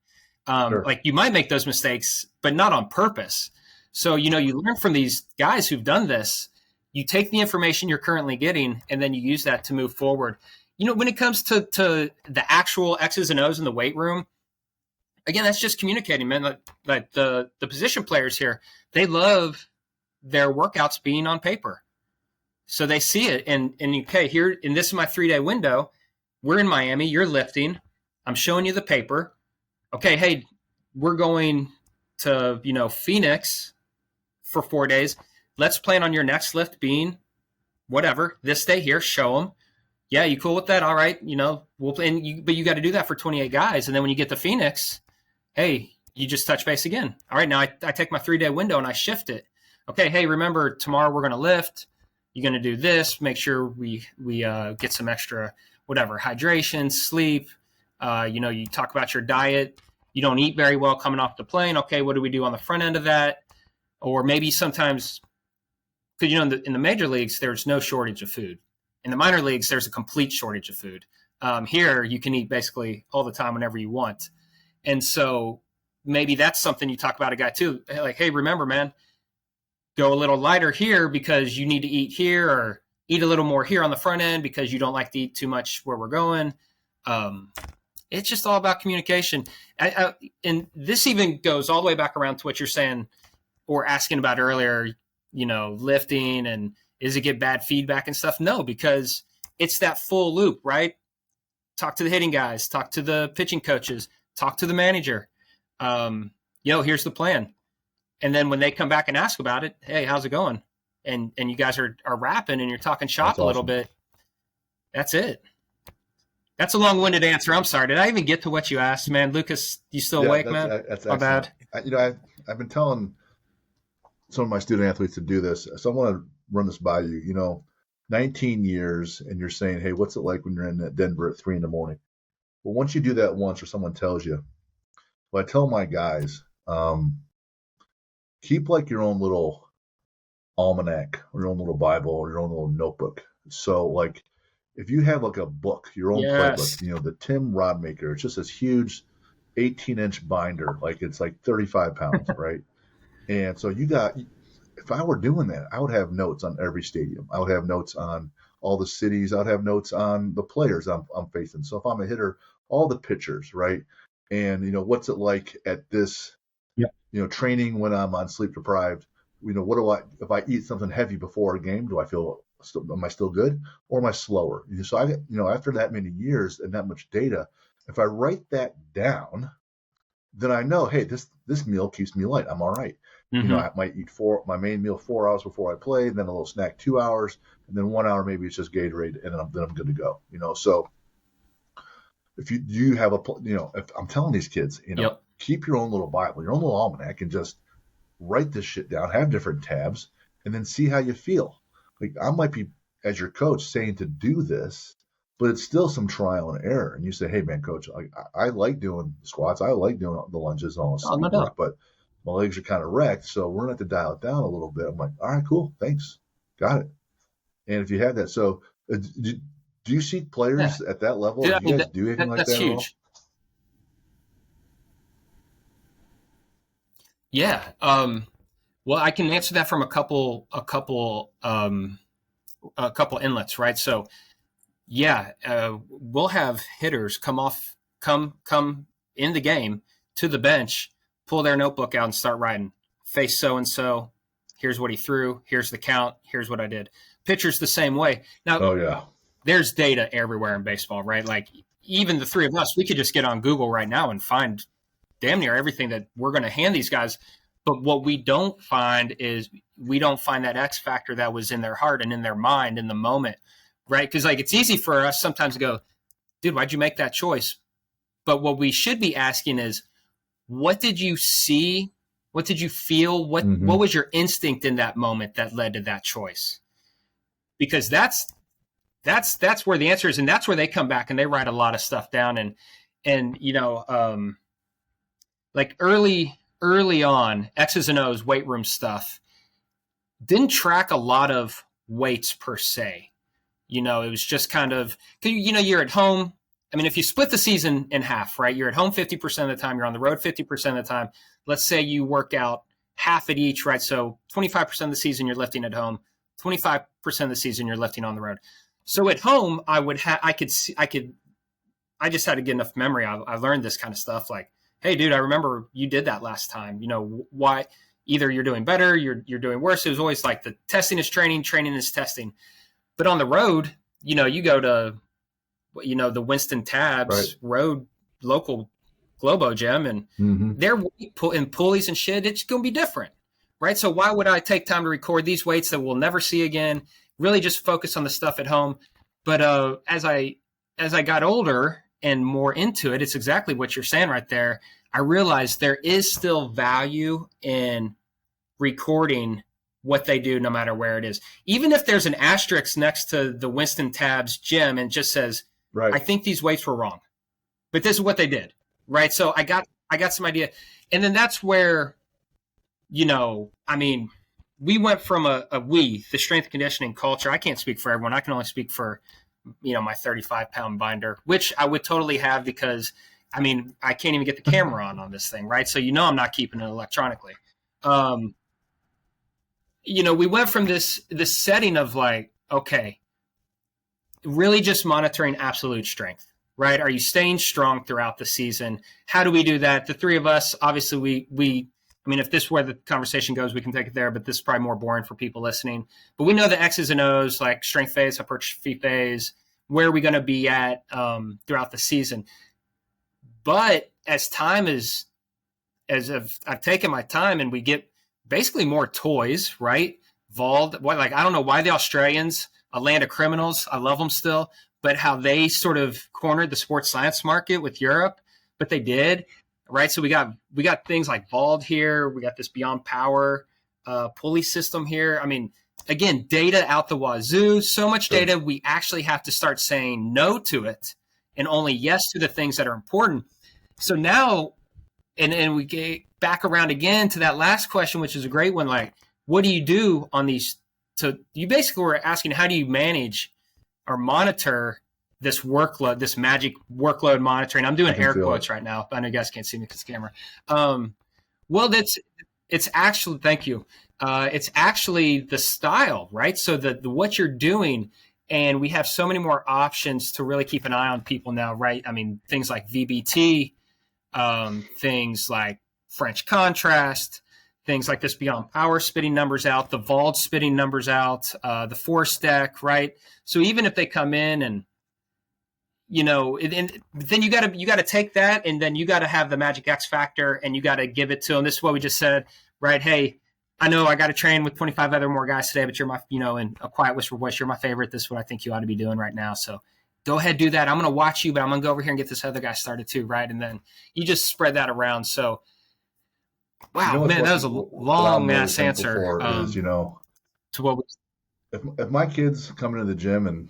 S2: Sure. Like, you might make those mistakes, but not on purpose. So, you learn from these guys who've done this. You take the information you're currently getting, and then you use that to move forward. When it comes to the actual X's and O's in the weight room, again, that's just communicating, man. Like the position players here, they love their workouts being on paper. So they see it. And okay, here, and this is my 3-day window. We're in Miami. You're lifting. I'm showing you the paper. Okay, hey, we're going to, Phoenix for 4 days. Let's plan on your next lift being whatever. This day here, show them. Yeah, you cool with that? All right. We'll plan, but you got to do that for 28 guys. And then when you get to Phoenix, hey, you just touch base again. All right, now I take my 3-day window and I shift it. Okay, hey, remember, tomorrow we're going to lift. You're going to do this. Make sure we get some extra, whatever, hydration, sleep. You talk about your diet. You don't eat very well coming off the plane. Okay, what do we do on the front end of that? Or maybe sometimes, because, in the major leagues, there's no shortage of food. In the minor leagues, there's a complete shortage of food. Here, you can eat basically all the time whenever you want. And so maybe that's something you talk about a guy too. Like, hey, remember, man, go a little lighter here because you need to eat here, or eat a little more here on the front end because you don't like to eat too much where we're going. It's just all about communication. And this even goes all the way back around to what you're saying or asking about earlier, lifting and is it get bad feedback and stuff? No, because it's that full loop, right? Talk to the hitting guys, talk to the pitching coaches, talk to the manager. Here's the plan. And then when they come back and ask about it, hey, how's it going? And you guys are rapping and you're talking shop a little bit. That's it. That's a long-winded answer. I'm sorry. Did I even get to what you asked, man? Lucas, you still awake, man?
S1: That's
S2: my bad.
S1: I've been telling some of my student athletes to do this. So I want to run this by you. 19 years, and you're saying, hey, what's it like when you're in Denver at 3 a.m? Well, once you do that once or someone tells you, well, I tell my guys, keep like your own little almanac or your own little Bible or your own little notebook. So like if you have like a book, your own playbook, the Tim Rodmaker, it's just this huge 18-inch binder, like it's like 35 pounds, right? And so if I were doing that, I would have notes on every stadium. I would have notes on all the cities. I would have notes on the players I'm facing. So if I'm a hitter, all the pitchers, right? And, what's it like at this, training when I'm on sleep deprived? If I eat something heavy before a game, am I still good or am I slower? So after that many years and that much data, if I write that down, then I know, hey, this meal keeps me light. I'm all right.
S2: Mm-hmm.
S1: I might eat my main meal 4 hours before I play, then a little snack 2 hours, and then 1 hour maybe it's just Gatorade, and then I'm good to go. So if you have if I'm telling these kids, keep your own little Bible, your own little almanac, and just write this shit down, have different tabs, and then see how you feel. Like I might be, as your coach, saying to do this, but it's still some trial and error. And you say, hey, man, coach, I like doing squats. I like doing the lunges and all this stuff, but my legs are kind of wrecked, so we're going to have to dial it down a little bit. I'm like, all right, cool, thanks. Got it. And if you have that, so do you see players at that level? Do you guys do anything like that? That's huge.
S2: Yeah. Well, I can answer that from a couple inlets, right? So, we'll have hitters come in the game to the bench, pull their notebook out and start writing. Face so-and-so, here's what he threw, here's the count, here's what I did. Pitchers the same way. Now, there's data everywhere in baseball, right? Like even the three of us, we could just get on Google right now and find damn near everything that we're going to hand these guys. But what we don't find is that X factor that was in their heart and in their mind in the moment, right? Because like it's easy for us sometimes to go, dude, why'd you make that choice? But what we should be asking is, what did you see? What did you feel? What was your instinct in that moment that led to that choice? Because that's where the answer is, and that's where they come back and they write a lot of stuff down. And like early on, X's and O's weight room stuff didn't track a lot of weights per se. It was just kind of, you're at home. I mean, if you split the season in half, right? You're at home 50% of the time. You're on the road 50% of the time. Let's say you work out half at each, right? So 25% of the season you're lifting at home. 25% of the season you're lifting on the road. So at home, I just had to get enough memory. I learned this kind of stuff like, hey, dude, I remember you did that last time. Why? Either you're doing better, you're doing worse. It was always like the testing is training, training is testing. But on the road, you go to, the Winston Tabs road local Globo gym, and they're in pulleys and shit. It's going to be different, right? So why would I take time to record these weights that we'll never see again? Really just focus on the stuff at home. But as I got older and more into it, it's exactly what you're saying right there. I realized there is still value in recording what they do no matter where it is. Even if there's an asterisk next to the Winston Tabs gym and just says, I think these weights were wrong, but this is what they did, right? So I got some idea. And then that's where, we went from the strength and conditioning culture. I can't speak for everyone. I can only speak for, my 35-pound binder, which I would totally have because, I can't even get the camera on this thing, right? So, I'm not keeping it electronically. We went from this setting of like, okay, really just monitoring absolute strength, right? Are you staying strong throughout the season? How do we do that? The three of us, obviously, I mean, if this is where the conversation goes, we can take it there, but this is probably more boring for people listening. But we know the X's and O's, like strength phase, hypertrophy phase, where are we going to be at throughout the season. But as I've taken my time and we get basically more toys, right? I don't know why the Australians, a land of criminals, I love them still, but how they sort of cornered the sports science market with Europe, but they did. Right, so we got things like Vault here. We got this Beyond Power pulley system here. I mean, again, data out the wazoo. So much data, we actually have to start saying no to it and only yes to the things that are important. So now, and we get back around again to that last question, which is a great one. Like, what do you do on these? So you basically were asking, how do you manage or monitor this workload, this magic workload monitoring? I'm doing air quotes right now. I know you guys can't see me because it's camera. Well, it's actually, thank you. It's actually the style, right? So the what you're doing, and we have so many more options to really keep an eye on people now, right? I mean, things like VBT, things like French contrast, things like this Beyond Power spitting numbers out, the Vault spitting numbers out, the Force Deck, right? So even if they come in and then you got to take that, and then you got to have the magic X factor, and you got to give it to them. This is what we just said, right? Hey, I know I got to train with 25 other more guys today, but you're my, in a quiet whisper voice, you're my favorite. This is what I think you ought to be doing right now. So go ahead, do that. I'm going to watch you, but I'm going to go over here and get this other guy started too, right? And then you just spread that around. So, wow, man, that was a long ass answer. To what
S1: if my kids come into the gym and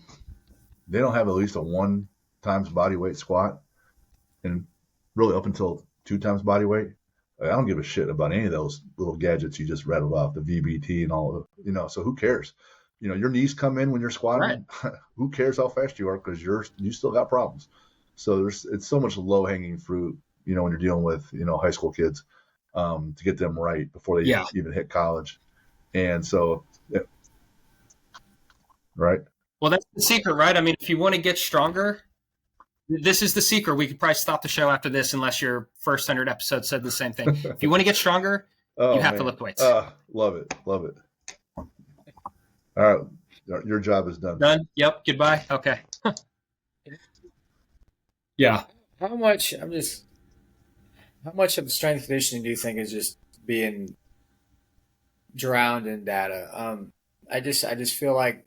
S1: they don't have at least a 1 times body weight squat, and really up until 2 times body weight, I don't give a shit about any of those little gadgets you just rattled off, the VBT and all of, so who cares? Your knees come in when you're squatting. Right. Who cares how fast you are, because you still got problems. So it's so much low hanging fruit, when you're dealing with, high school kids, to get them right before they even hit college. And so, right.
S2: Well, that's the secret, right? I mean, if you want to get stronger, this is the secret. We could probably stop the show after this, unless your first 100 episodes said the same thing. If you want to get stronger, you have to lift weights.
S1: Love it. All right. Your job is done.
S2: Done? Yep. Goodbye. Okay. Yeah.
S3: How much of the strength conditioning do you think is just being drowned in data? I just feel like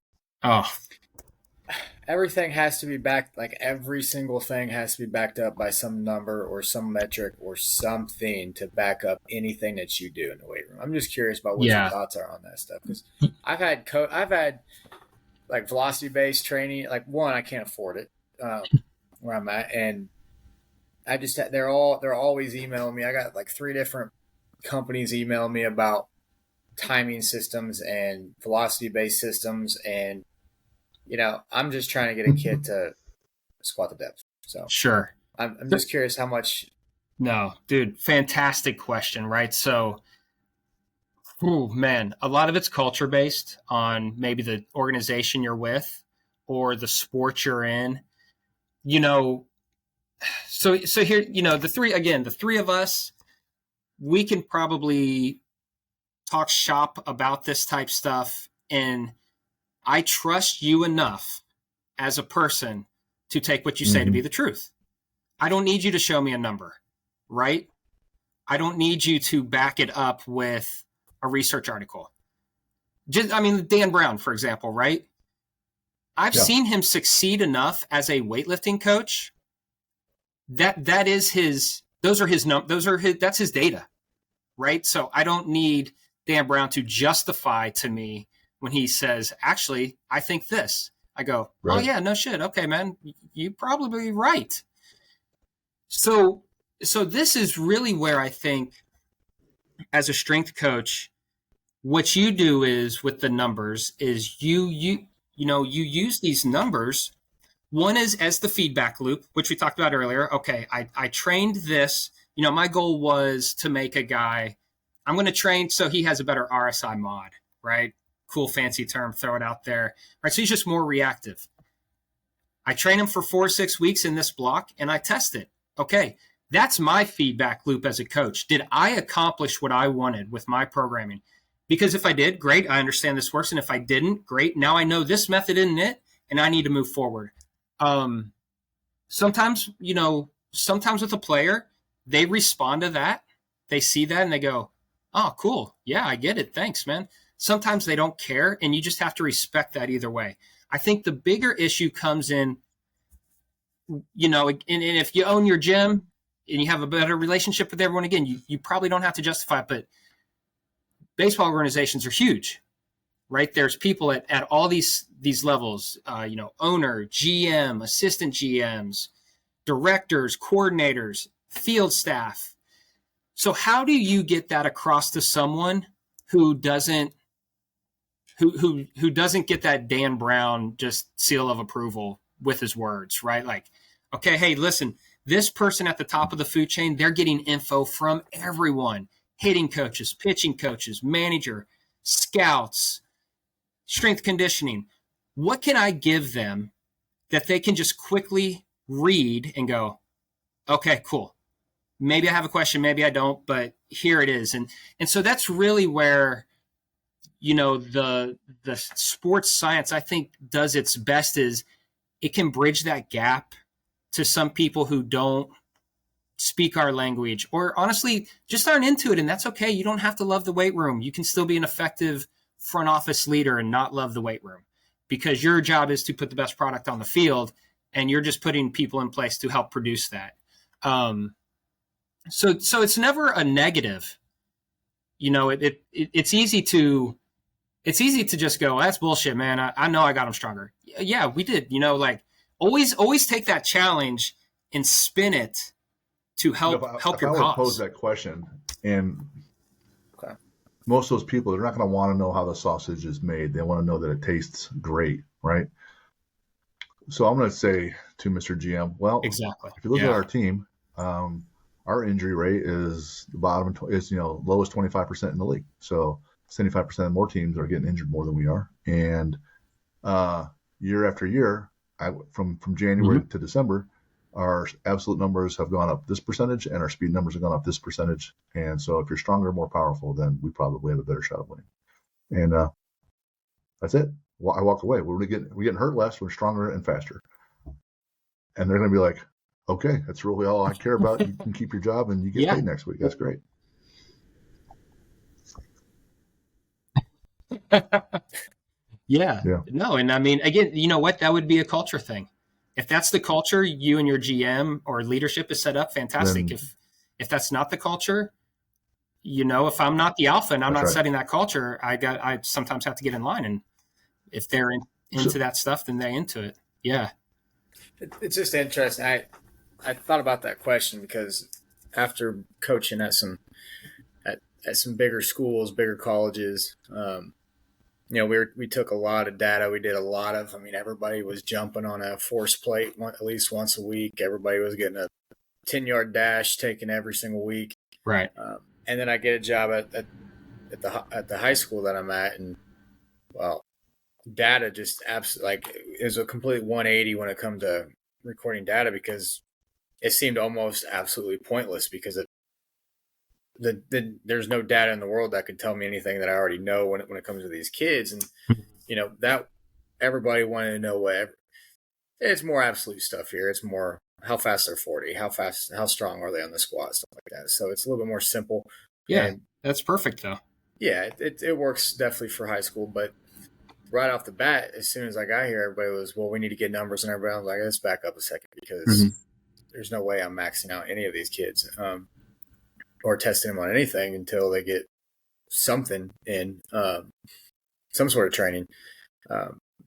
S3: everything has to be backed, like every single thing has to be backed up by some number or some metric or something to back up anything that you do in the weight room. I'm just curious about what your thoughts are on that stuff, because I've had like velocity based training. Like, one, I can't afford it where I'm at, and they're always emailing me. I got like 3 different companies emailing me about timing systems and velocity based systems, and I'm just trying to get a kid to squat the depth. So
S2: sure.
S3: I'm just curious how much.
S2: No, dude, fantastic question, right? So, man, a lot of it's culture based on maybe the organization you're with or the sport you're in. So here, the three of us, we can probably talk shop about this type stuff, and I trust you enough as a person to take what you say to be the truth. I don't need you to show me a number, right? I don't need you to back it up with a research article. Dan Brown, for example, right? I've seen him succeed enough as a weightlifting coach. That's his data, right? So I don't need Dan Brown to justify to me when he says, actually, I think this. I go, right. Oh yeah, no shit. Okay, man, you're probably right. So this is really where I think, as a strength coach, what you do is with the numbers is you use these numbers. One is as the feedback loop, which we talked about earlier. Okay, I trained this. My goal was to make a guy, I'm going to train so he has a better RSI mod, right? Cool, fancy term, throw it out there. Right, so he's just more reactive. I train them for 4 or 6 weeks in this block and I test it. Okay. That's my feedback loop as a coach. Did I accomplish what I wanted with my programming? Because if I did, great, I understand this works. And if I didn't, great, now I know this method isn't it, and I need to move forward. Sometimes with a player, they respond to that. They see that and they go, oh, cool. Yeah, I get it. Thanks, man. Sometimes they don't care, and you just have to respect that either way. I think the bigger issue comes in, and if you own your gym and you have a better relationship with everyone, again, you probably don't have to justify it, but baseball organizations are huge, right? There's people at all these levels, owner, GM, assistant GMs, directors, coordinators, field staff. So how do you get that across to someone who doesn't get that Dan Brown just seal of approval with his words, right? Like, okay, hey, listen, this person at the top of the food chain, they're getting info from everyone. Hitting coaches, pitching coaches, manager, scouts, strength conditioning. What can I give them that they can just quickly read and go, okay, cool. Maybe I have a question, maybe I don't, but here it is. And so that's really where, the sports science, I think, does its best is it can bridge that gap to some people who don't speak our language or honestly just aren't into it. And that's okay. You don't have to love the weight room. You can still be an effective front office leader and not love the weight room, because your job is to put the best product on the field and you're just putting people in place to help produce that. So it's never a negative. It's easy to just go, that's bullshit, man. I know I got them stronger. Yeah, we did, always take that challenge and spin it to help your cause.
S1: I would pose that question, and most of those people, they're not going to want to know how the sausage is made. They want to know that it tastes great, right? So I'm going to say to Mr. GM, well,
S2: exactly.
S1: If you look at our team, our injury rate is the bottom is lowest 25% in the league. So 75% more teams are getting injured more than we are, and year after year, from January to December, our absolute numbers have gone up this percentage and our speed numbers have gone up this percentage. And so if you're stronger, more powerful, then we probably have a better shot of winning. And that's it. I walk away. We're getting hurt less. We're stronger and faster. And they're going to be like, okay, that's really all I care about. You can keep your job and you get paid next week. That's great.
S2: Yeah. No, and I mean, again, you know what? That would be a culture thing. If that's the culture you and your GM or leadership is set up, fantastic. Then, if that's not the culture, if I'm not the alpha and I'm not setting that culture, I sometimes have to get in line. And if they're into that stuff, then they're into it. Yeah.
S3: It's just interesting. I thought about that question because after coaching at some bigger schools, bigger colleges, we took a lot of data. We did a lot of, everybody was jumping on a force plate at least once a week. Everybody was getting a 10-yard dash taken every single week.
S2: Right.
S3: And then I get a job at the high school that I'm at, and data just absolutely is a complete 180 when it comes to recording data, because it seemed almost absolutely pointless because there's no data in the world that could tell me anything that I already know when it comes to these kids. And, that everybody wanted to know it's more absolute stuff here. It's more how fast they're 40, how strong are they on the squat, stuff like that. So it's a little bit more simple.
S2: Yeah.
S3: And,
S2: that's perfect though.
S3: Yeah. It works definitely for high school, but right off the bat, as soon as I got here, everybody was, well, we need to get numbers, and everybody was like, let's back up a second, because there's no way I'm maxing out any of these kids. Or testing them on anything until they get something in some sort of training.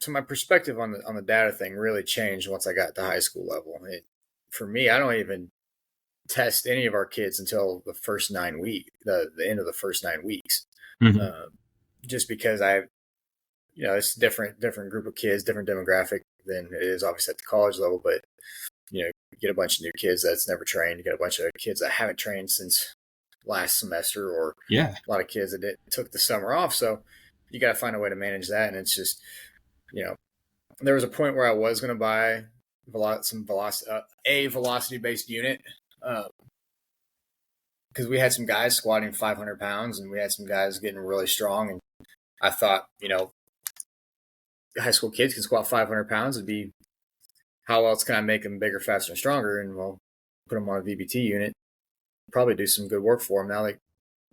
S3: So my perspective on the data thing really changed once I got to high school level. For me, I don't even test any of our kids until the first 9 weeks, the end of the first 9 weeks, just because it's different group of kids, different demographic than it is obviously at the college level. But you get a bunch of new kids that's never trained. You get a bunch of kids that haven't trained since last semester, or a lot of kids that took the summer off. So you got to find a way to manage that. And it's just, there was a point where I was going to buy velocity-based unit. Because we had some guys squatting 500 pounds, and we had some guys getting really strong. And I thought, high school kids can squat 500 pounds. It'd be, how else can I make them bigger, faster, and stronger? And we'll put them on a VBT unit. Probably do some good work for them. Now, like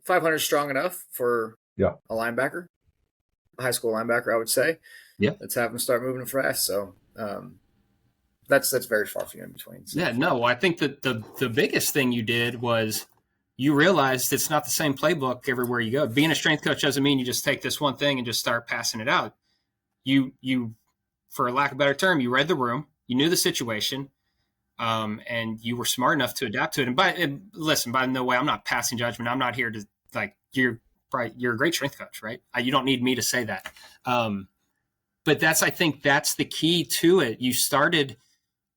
S3: 500 is strong enough for a linebacker, a high school linebacker, I would say.
S2: Yeah.
S3: Let's have them start moving fast. So that's very far few in between. So.
S2: Yeah, no, I think that the biggest thing you did was you realized it's not the same playbook everywhere you go. Being a strength coach doesn't mean you just take this one thing and just start passing it out. You, for lack of a better term, you read the room, you knew the situation, and you were smart enough to adapt to it. And listen, by no way, I'm not passing judgment. I'm not here to you're a great strength coach, right? You don't need me to say that. But I think that's the key to it. You started,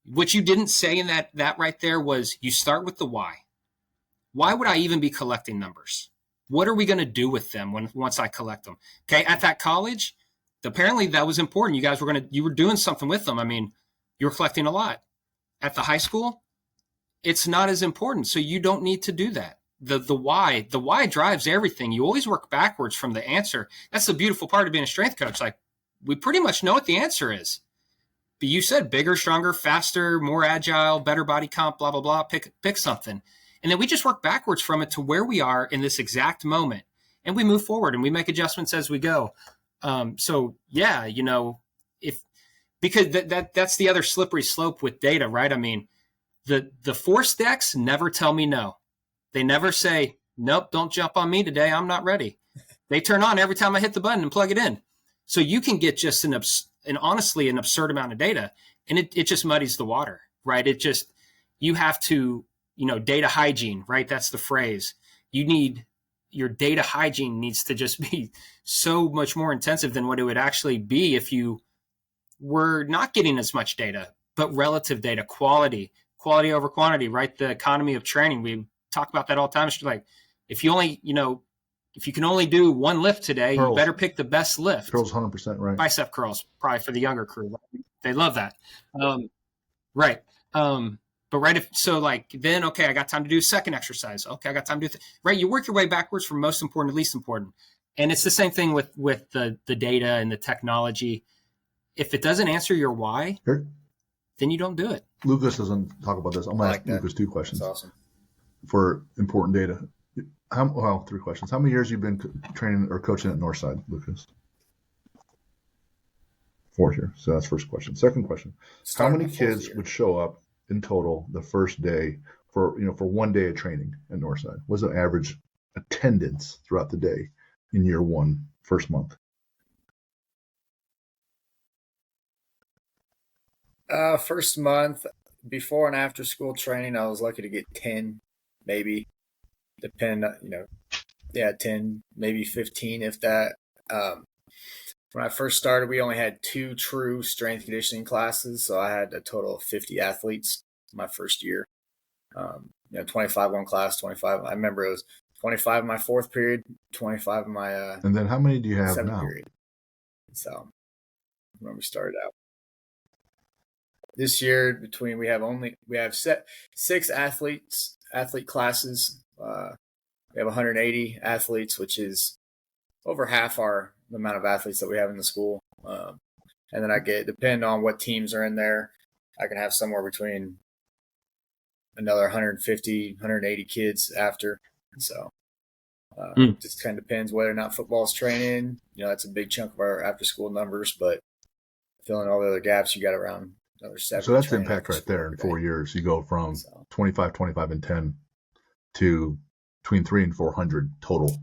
S2: what you didn't say in that right there was you start with the why. Why would I even be collecting numbers? What are we going to do with them once I collect them? Okay. At that college, apparently that was important. You guys you were doing something with them. I mean, you were collecting a lot. At the high school, it's not as important. So you don't need to do that. The why drives everything. You always work backwards from the answer. That's the beautiful part of being a strength coach. Like, we pretty much know what the answer is. But you said bigger, stronger, faster, more agile, better body comp, blah, blah, blah. Pick something. And then we just work backwards from it to where we are in this exact moment. And we move forward and we make adjustments as we go. So yeah, because that's the other slippery slope with data, right? I mean, the force decks never tell me no. They never say, nope, don't jump on me today. I'm not ready. They turn on every time I hit the button and plug it in. So you can get just honestly an absurd amount of data, and it just muddies the water, right? You have to, data hygiene, right? That's the phrase. Your data hygiene needs to just be so much more intensive than what it would actually be if you were not getting as much data, but relative data, quality over quantity, right? The economy of training. We talk about that all the time. It's like, if you can only do one lift today, curls. You better pick the best lift.
S1: Curls 100%, right?
S2: Bicep curls, probably for the younger crew. Right? They love that. Right. But then, okay, I got time to do second exercise. Okay, I got time to do right. You work your way backwards from most important to least important. And it's the same thing with the data and the technology. If it doesn't answer your why, then you don't do it.
S1: Lucas doesn't talk about this. I'm going to ask Lucas 2 questions.
S3: That's awesome.
S1: For important data. 3 questions. How many years have you been training or coaching at Northside, Lucas? 4 years. So that's first question. Second question. How many kids would show up in total the first day for 1 day of training at Northside? What's the average attendance throughout the day in year 1, first month?
S3: First month, before and after school training, I was lucky to get 10, maybe. 10, maybe 15, if that. When I first started, we only had 2 true strength conditioning classes, so I had a total of 50 athletes my first year. 25 one class, 25. I remember it was 25 in my 4th period, 25 in my
S1: and then how many do you have
S3: 7th
S1: now?
S3: period. So when we started out. This year, we have 6 athlete classes. We have 180 athletes, which is over half the amount of athletes that we have in the school. And then depending on what teams are in there, I can have somewhere between another 150, 180 kids after. So just kind of depends whether or not football's training. That's a big chunk of our after school numbers, but filling all the other gaps, you got around another 7.
S1: So that's the impact right there in 4 years. You go from 25, 25, and 10 to between 300 and 400 total.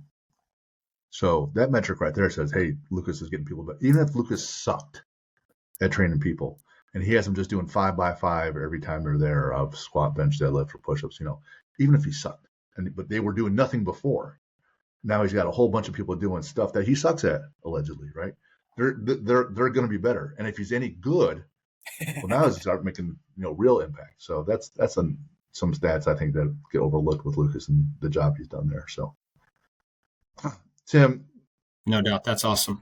S1: So that metric right there says, hey, Lucas is getting people. But even if Lucas sucked at training people, and he has them just doing 5x5 every time they're there of squat, bench, deadlift, or push-ups, even if he sucked, but they were doing nothing before. Now he's got a whole bunch of people doing stuff that he sucks at, allegedly, right? They're going to be better. And if he's any good, well, now he's start making real impact. So that's some stats I think that get overlooked with Lucas and the job he's done there. So, Tim,
S2: no doubt, that's awesome.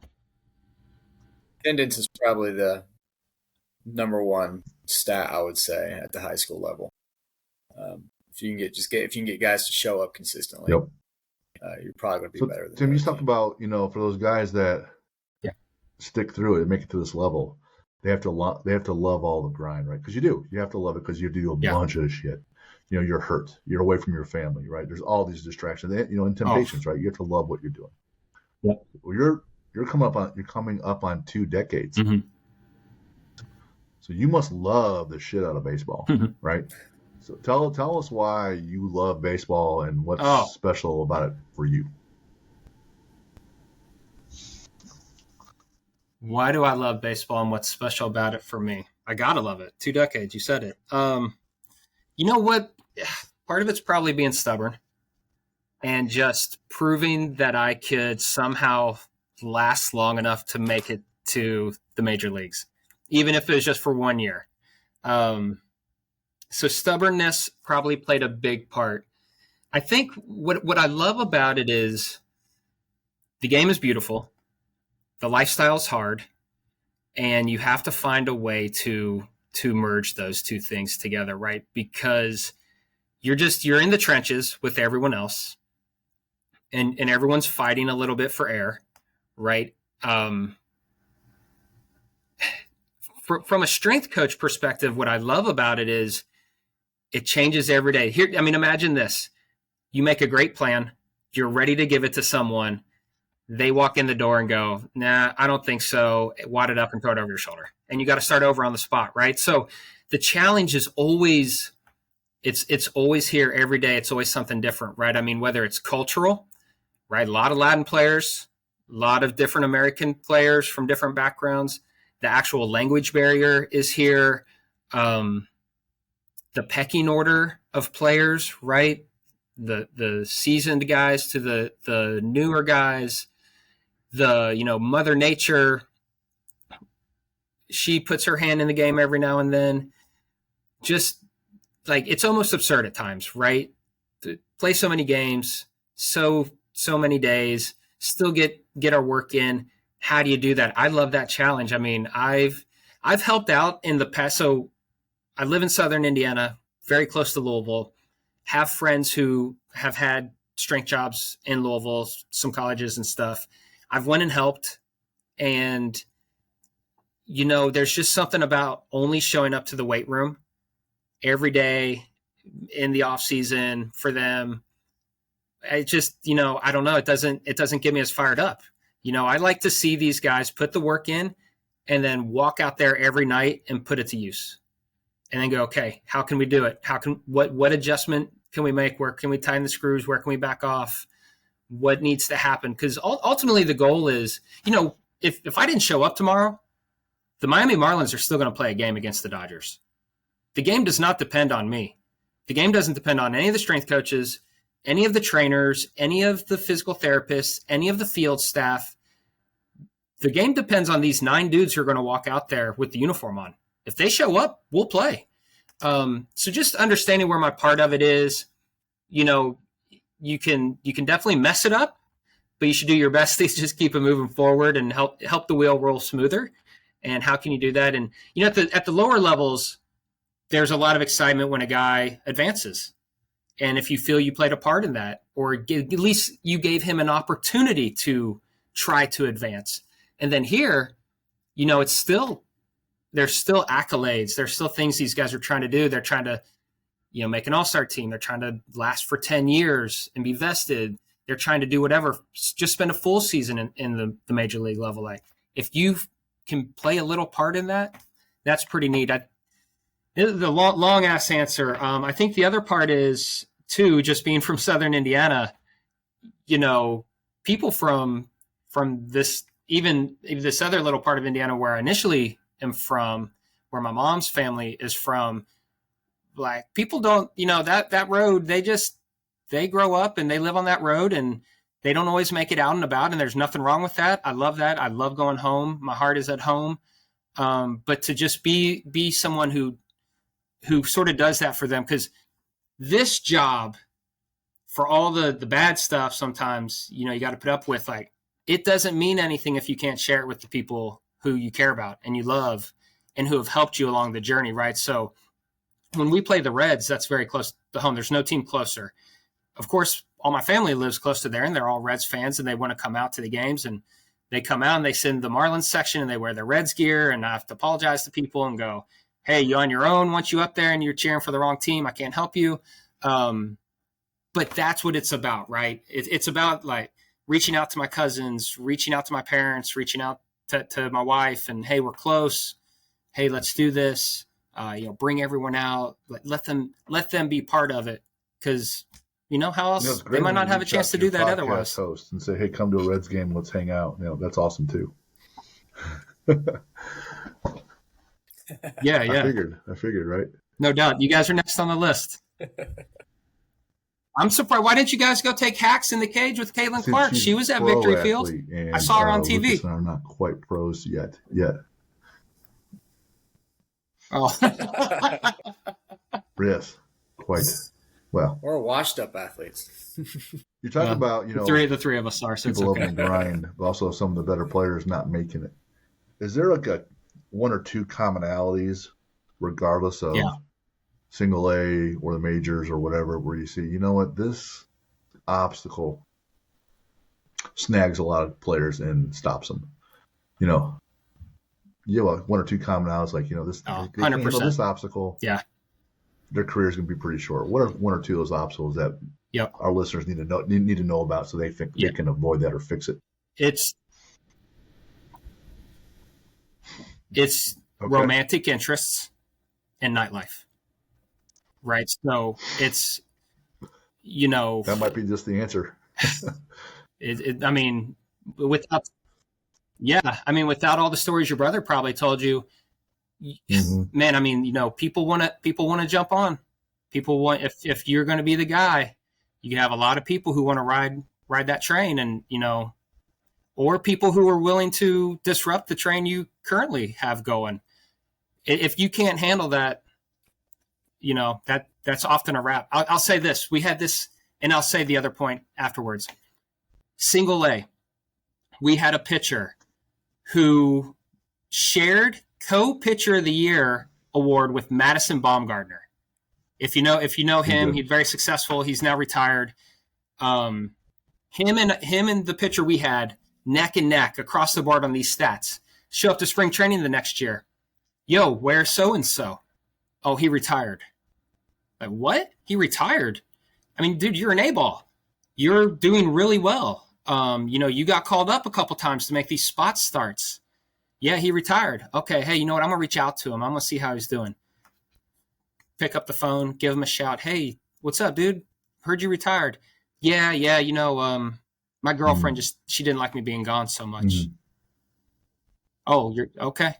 S3: Attendance is probably the number one stat, I would say, at the high school level. If you can get guys to show up consistently,
S1: Yep.
S3: You're probably going to be better than
S1: Tim, you
S3: team.
S1: talked about, for those guys that stick through it and make it to this level, they have to love all the grind, right? Because you do. You have to love it because you have to do a bunch of shit. You're hurt. You're away from your family, right? There's all these distractions, and temptations, right? You have to love what you're doing.
S2: Yeah.
S1: Well, you're coming up on 2 decades.
S2: Mm-hmm.
S1: So you must love the shit out of baseball, right? So tell us why you love baseball and what's special about it for you.
S2: Why do I love baseball and what's special about it for me? I gotta love it. 2 decades, you said it. You know what? Part of it's probably being stubborn and just proving that I could somehow last long enough to make it to the major leagues, even if it was just for 1 year. So stubbornness probably played a big part. I think what I love about it is the game is beautiful. The lifestyle is hard, and you have to find a way to merge those two things together, right? Because you're in the trenches with everyone else, and everyone's fighting a little bit for air, right? From a strength coach perspective, what I love about it is it changes every day. Here, imagine this. You make a great plan. You're ready to give it to someone. They walk in the door and go, nah, I don't think so. Wad it up and throw it over your shoulder. And you got to start over on the spot, right? So the challenge is always, it's always here every day. It's always something different, right? Whether it's cultural, right? A lot of Latin players, a lot of different American players from different backgrounds. The actual language barrier is here. The pecking order of players, right? The seasoned guys to the newer guys. Mother Nature, she puts her hand in the game every now and then. Just like, it's almost absurd at times, right? To play so many games, so many days, still get our work in. How do you do that? I love that challenge. I've helped out in the past. So I live in Southern Indiana, very close to Louisville, have friends who have had strength jobs in Louisville, some colleges and stuff. I've went and helped, and, there's just something about only showing up to the weight room every day in the off season for them. I just, I don't know. It doesn't get me as fired up. I like to see these guys put the work in and then walk out there every night and put it to use, and then go, okay, how can we do it? What adjustment can we make? Where can we tighten the screws? Where can we back off? What needs to happen? Because ultimately the goal is, if I didn't show up tomorrow, the Miami Marlins are still going to play a game against the Dodgers. The game does not depend on me. The game doesn't depend on any of the strength coaches, any of the trainers, any of the physical therapists, any of the field staff. The game depends on these 9 dudes who are going to walk out there with the uniform on. If they show up, we'll play. So just understanding where my part of it is, you can definitely mess it up, but you should do your best to just keep it moving forward and help the wheel roll smoother. And how can you do that? And at the lower levels, there's a lot of excitement when a guy advances. And if you feel you played a part in that, or at least you gave him an opportunity to try to advance. And then here, there's still accolades. There's still things these guys are trying to do. They're trying to, make an all-star team. They're trying to last for 10 years and be vested. They're trying to do whatever, just spend a full season in the major league level. Like, if you can play a little part in that, that's pretty neat. The long ass answer. I think the other part is too, just being from Southern Indiana, people from this, even this other little part of Indiana where I initially am from, where my mom's family is from, like, people don't, that road, they grow up and they live on that road, and they don't always make it out and about, and there's nothing wrong with that. I love that. I love going home. My heart is at home. But to just be someone who sort of does that for them, because this job, for all the bad stuff sometimes, you got to put up with, like, it doesn't mean anything if you can't share it with the people who you care about and you love and who have helped you along the journey, right? So when we play the Reds, that's very close to home. There's no team closer. Of course, all my family lives close to there, and they're all Reds fans, and they want to come out to the games. And they come out and they sit in the Marlins section, and they wear their Reds gear, and I have to apologize to people and go, hey, you on your own once you up there and you're cheering for the wrong team. I can't help you. But that's what it's about, right? It's about like reaching out to my cousins, reaching out to my parents, reaching out to my wife, and hey, we're close. Hey, let's do this. Bring everyone out. Let them be part of it, because how else they might not have a chance to do that otherwise.
S1: Host and say, hey, come to a Reds game, let's hang out. That's awesome too.
S2: Yeah.
S1: I figured, right?
S2: No doubt. You guys are next on the list. I'm surprised. Why didn't you guys go take hacks in the cage with Caitlin Clark? She was at Victory Field. I saw her on TV.
S1: Lucas and I are not quite pros yet.
S2: Oh.
S1: Yes, quite. Well,
S3: we're washed up athletes.
S1: You're talking about,
S2: the three of us are. So
S1: people loving the grind, but also some of the better players not making it. Is there like a one or two commonalities, regardless of single A or the majors or whatever, where you see, this obstacle snags a lot of players and stops them? One or two commonalities, like, this, they
S2: 100%.
S1: can handle this obstacle.
S2: Yeah.
S1: Their career is going to be pretty short. What are one or two of those obstacles that our listeners need to know about, so they think they can avoid that or fix it?
S2: It's romantic interests and nightlife, right? So it's,
S1: that might be just the answer.
S2: Without all the stories your brother probably told you, man, people want to jump on. People want, if you're going to be the guy, you have a lot of people who want to ride that train, and, or people who are willing to disrupt the train you currently have going. If you can't handle that, that's often a wrap. I'll say this. We had this, and I'll say the other point afterwards. Single A, we had a pitcher who shared co-pitcher of the year award with Madison Baumgartner. If you know him, he's very successful. He's now retired. Him and the pitcher we had, neck and neck across the board on these stats. Show up to spring training the next year. Yo, where's so-and-so? Oh, he retired. Like, what? He retired? I mean, dude, you're an A-ball. You're doing really well. You got called up a couple times to make these spot starts. Yeah, he retired. Okay, hey, you know what? I'm going to reach out to him. I'm going to see how he's doing. Pick up the phone, give him a shout. Hey, what's up, dude? Heard you retired. Yeah, my girlfriend she didn't like me being gone so much. Mm-hmm. Oh, you're okay.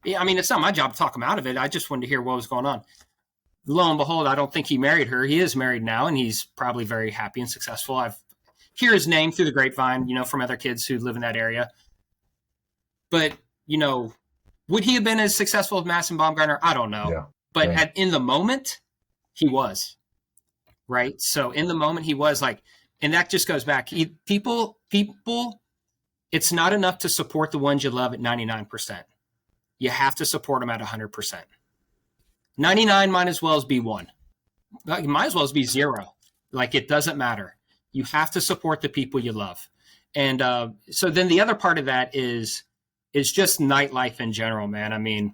S2: Yeah, it's not my job to talk him out of it. I just wanted to hear what was going on. Lo and behold, I don't think he married her. He is married now, and he's probably very happy and successful. I've heard his name through the grapevine, from other kids who live in that area. But, would he have been as successful as Madison Baumgartner? I don't know. Yeah. But in the moment, he was. Right? So in the moment, he was like, and that just goes back. People, it's not enough to support the ones you love at 99%. You have to support them at 100%. 99 might as well be 1. It might as well be 0. Like, it doesn't matter. You have to support the people you love. And so then the other part of that is just nightlife in general, man.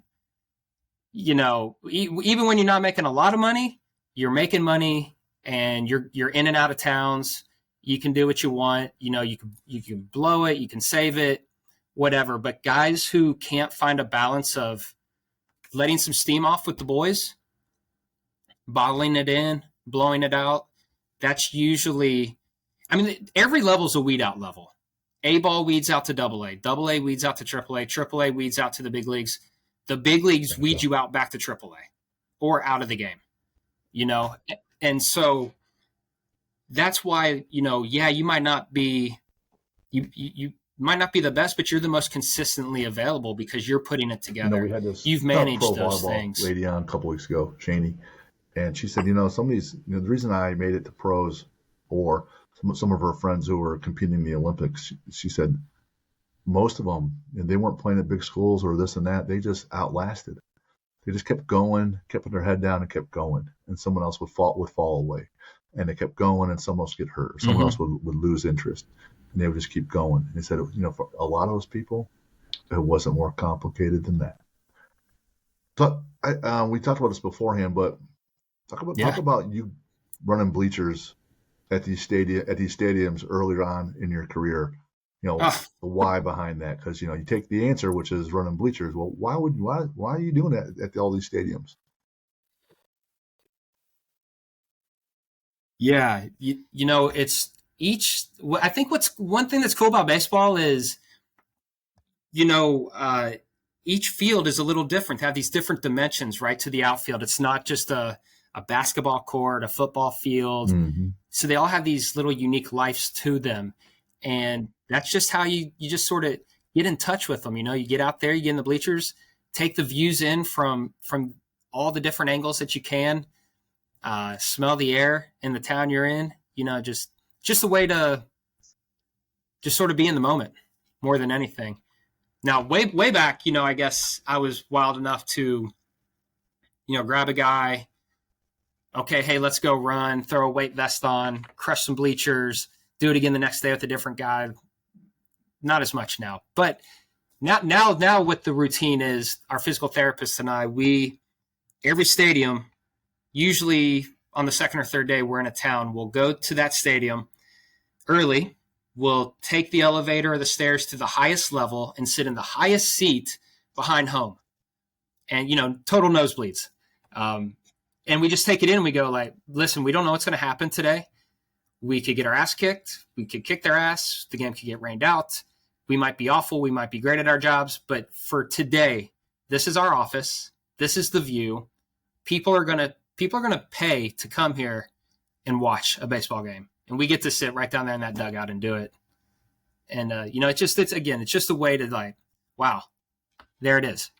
S2: Even when you're not making a lot of money, you're making money, and you're in and out of towns. You can do what you want. You can blow it, you can save it, whatever. But guys who can't find a balance of letting some steam off with the boys, bottling it in, blowing it out, that's usually, every level is a weed out level. A-ball weeds out to AA, AA weeds out to AAA, AAA weeds out to the big leagues. The big leagues weed you out back to AAA or out of the game, And so that's why, you might not be, you might not be the best, but you're the most consistently available because you're putting it together.
S1: We had this
S2: You've managed those things.
S1: Lady on a couple weeks ago, Shani, and she said, some of these, the reason I made it to pros or some of her friends who were competing in the Olympics, she said, most of them, they weren't playing at big schools or this and that. They just outlasted. They just kept going, kept putting their head down and kept going. And someone else would fall away. And they kept going and someone else would get hurt. Someone else would lose interest. And they would just keep going. And he said, for a lot of those people, it wasn't more complicated than that. So we talked about this beforehand, but talk about you running bleachers at these stadiums earlier on in your career. The why behind that, because you take the answer, which is running bleachers. Well, why are you doing that at all these stadiums?
S2: Yeah, it's each. I think what's one thing that's cool about baseball is, each field is a little different. Have these different dimensions, right, to the outfield. It's not just a basketball court, a football field. Mm-hmm. So they all have these little unique lives to them, and that's just how you just sort of get in touch with them. You get out there, you get in the bleachers, take the views in from all the different angles that you can, smell the air in the town you're in. Just a way to just sort of be in the moment more than anything. Now, way back, I guess I was wild enough to, grab a guy. Okay, hey, let's go run, throw a weight vest on, crush some bleachers, do it again the next day with a different guy. Not as much now, but now what the routine is, our physical therapist and I, every stadium, usually on the second or third day we're in a town, we'll go to that stadium early. We'll take the elevator or the stairs to the highest level and sit in the highest seat behind home, and total nosebleeds. And we just take it in and we go like, listen, we don't know what's going to happen today. We could get our ass kicked. We could kick their ass. The game could get rained out. We might be awful. We might be great at our jobs. But for today, this is our office. This is the view. People are going to pay to come here and watch a baseball game. And we get to sit right down there in that dugout and do it. And, it's just a way to like, wow, there it is.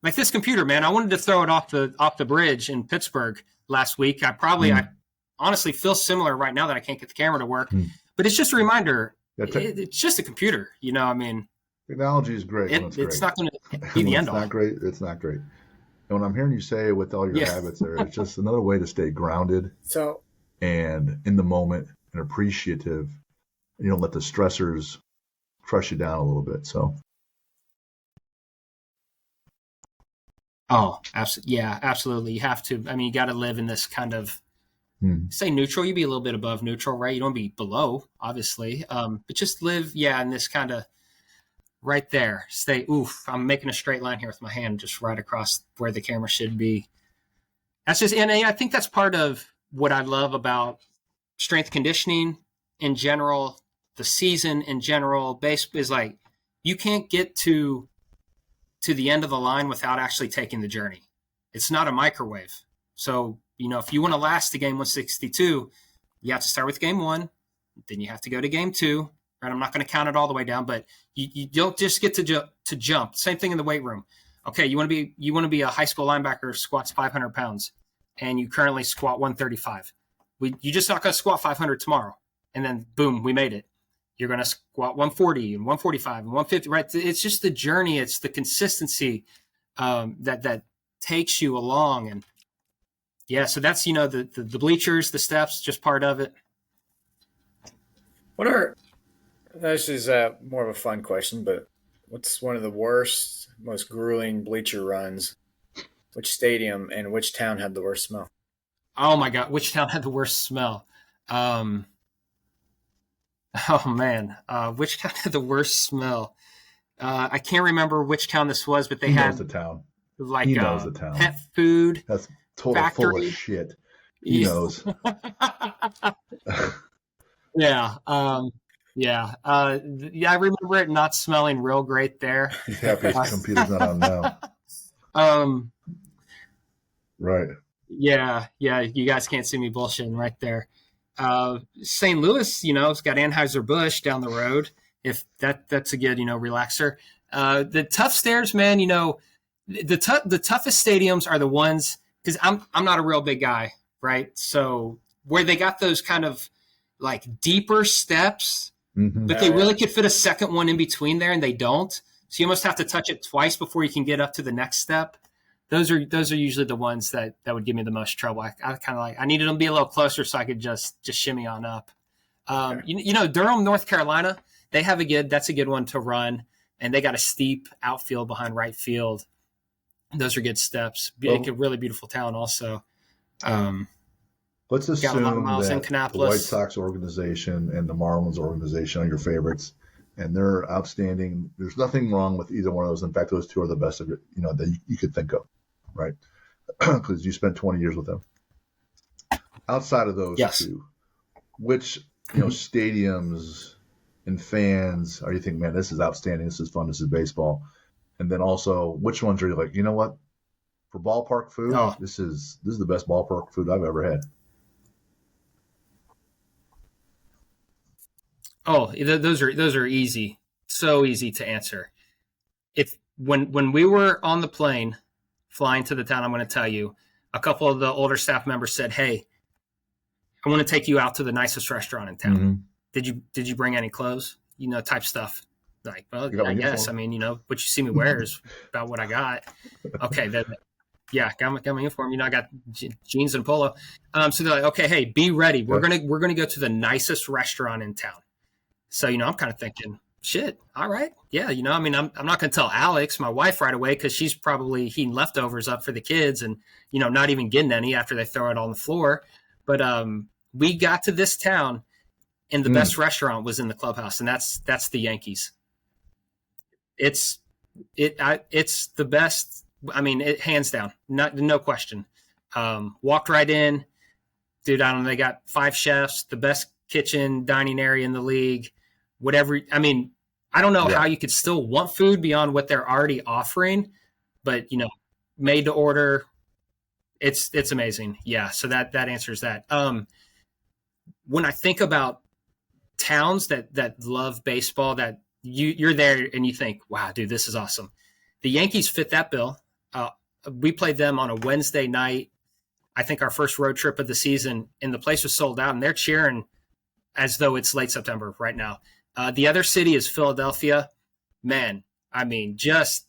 S2: Like this computer, man, I wanted to throw it off the bridge in Pittsburgh last week. I honestly feel similar right now that I can't get the camera to work, but it's just a reminder. It's just a computer,
S1: Technology is great.
S2: It's not going to be the end all.
S1: It's not great. And when I'm hearing you say with all your habits there, it's just another way to stay grounded and in the moment and appreciative. You don't let the stressors crush you down a little bit. So.
S2: Oh, absolutely. Yeah, absolutely. You have to. I mean, you got to live in this kind of, say neutral. You be a little bit above neutral, right? You don't be below, obviously. But just live, in this kind of right there. Stay, I'm making a straight line here with my hand just right across where the camera should be. That's just, and I think that's part of what I love about strength conditioning in general, the season in general. Base is like, you can't get to the end of the line without actually taking the journey. It's not a microwave. So, if you want to last to game 162, you have to start with game 1, then you have to go to game 2. Right? I'm not going to count it all the way down, but you don't just get to jump. Same thing in the weight room. Okay, you want to be a high school linebacker who squats 500 pounds, and you currently squat 135. You're just not going to squat 500 tomorrow, and then boom, we made it. You're going to squat 140 and 145 and 150, right? It's just the journey. It's the consistency that takes you along. And so that's, the bleachers, the steps, just part of it.
S3: This is more of a fun question, but what's one of the worst, most grueling bleacher runs? Which stadium and which town had the worst smell?
S2: Oh my God. Which town had the worst smell? Oh man, which town had the worst smell? I can't remember which town this was, but they had
S1: the town.
S2: Like he knows the town. Pet food.
S1: That's total factory. Full of shit. He knows.
S2: Yeah. I remember it not smelling real great there.
S1: He's happy his computer's not on now. Right.
S2: Yeah. You guys can't see me bullshitting right there. St. Louis, it's got Anheuser-Busch down the road. If that's a good, relaxer. The tough stairs, man, the toughest stadiums are the ones, because I'm not a real big guy, right? So where they got those kind of like deeper steps, but they really could fit a second one in between there, and they don't. So you almost have to touch it twice before you can get up to the next step. Those are usually the ones that would give me the most trouble. I kind of like, I needed them to be a little closer so I could just shimmy on up. Durham, North Carolina, they have that's a good one to run, and they got a steep outfield behind right field. Those are good steps. Well, a really beautiful town also.
S1: Let's assume that the White Sox organization and the Marlins organization are your favorites, and they're outstanding. There's nothing wrong with either one of those. In fact, those two are the best of it, that you could think of, right? Because you spent 20 years with them. Outside of those two, which stadiums and fans are you think, man, this is outstanding, this is fun, this is baseball? And then also, which ones are you like, you know what? For ballpark food, this is the best ballpark food I've ever had.
S2: Oh, those are easy, so easy to answer. When we were on the plane flying to the town, I'm going to tell you, a couple of the older staff members said, "Hey, I want to take you out to the nicest restaurant in town. Mm-hmm. Did you bring any clothes? Type stuff." Like, well, I guess. I mean, what you see me wear is about what I got. Okay, got my uniform. I got jeans and polo. So they're like, okay, hey, be ready. We're gonna go to the nicest restaurant in town. So I'm kind of thinking, shit, all right, yeah. I'm not gonna tell Alex, my wife, right away because she's probably heating leftovers up for the kids and not even getting any after they throw it on the floor. But we got to this town, and the best restaurant was in the clubhouse, and that's the Yankees. It's the best. I mean, hands down, no question. Walked right in, dude. I don't know. They got 5 chefs, the best kitchen dining area in the league. Whatever. I mean, I don't know how you could still want food beyond what they're already offering, but made to order. It's amazing. Yeah. So that answers that. When I think about towns that love baseball, that you're there and you think, wow, dude, this is awesome. The Yankees fit that bill. We played them on a Wednesday night. I think our first road trip of the season, and the place was sold out, and they're cheering as though it's late September right now. The other city is Philadelphia. Man, I mean, just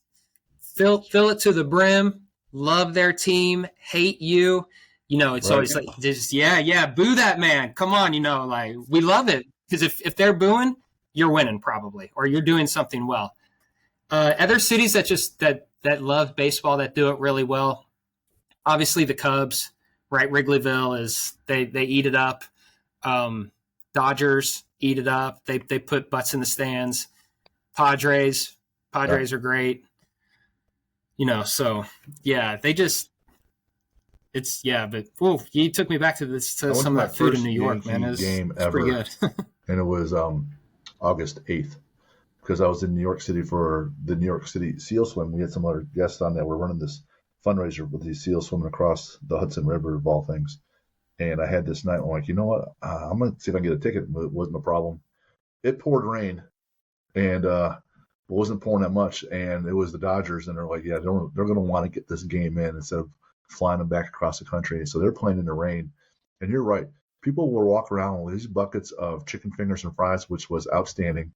S2: fill it to the brim. Love their team. Hate you. It's always like, just boo that man. Come on, like we love it because if they're booing, you're winning probably, or you're doing something well. Other cities that love baseball, that do it really well, obviously the Cubs, right? Wrigleyville is they eat it up. Dodgers eat it up. They put butts in the stands. Padres are great. So yeah, they just but you took me back to some of that food in New York, man. It was pretty good.
S1: And it was August 8th. Because I was in New York City for the New York City Seal Swim. We had some other guests on that. We're running this fundraiser with these seals swimming across the Hudson River, of all things. And I had this night, I'm like, you know what? I'm going to see if I can get a ticket. But it wasn't a problem. It poured rain, and it wasn't pouring that much. And it was the Dodgers, and they're like, they're going to want to get this game in instead of flying them back across the country. And so they're playing in the rain. And you're right. People will walk around with these buckets of chicken fingers and fries, which was outstanding.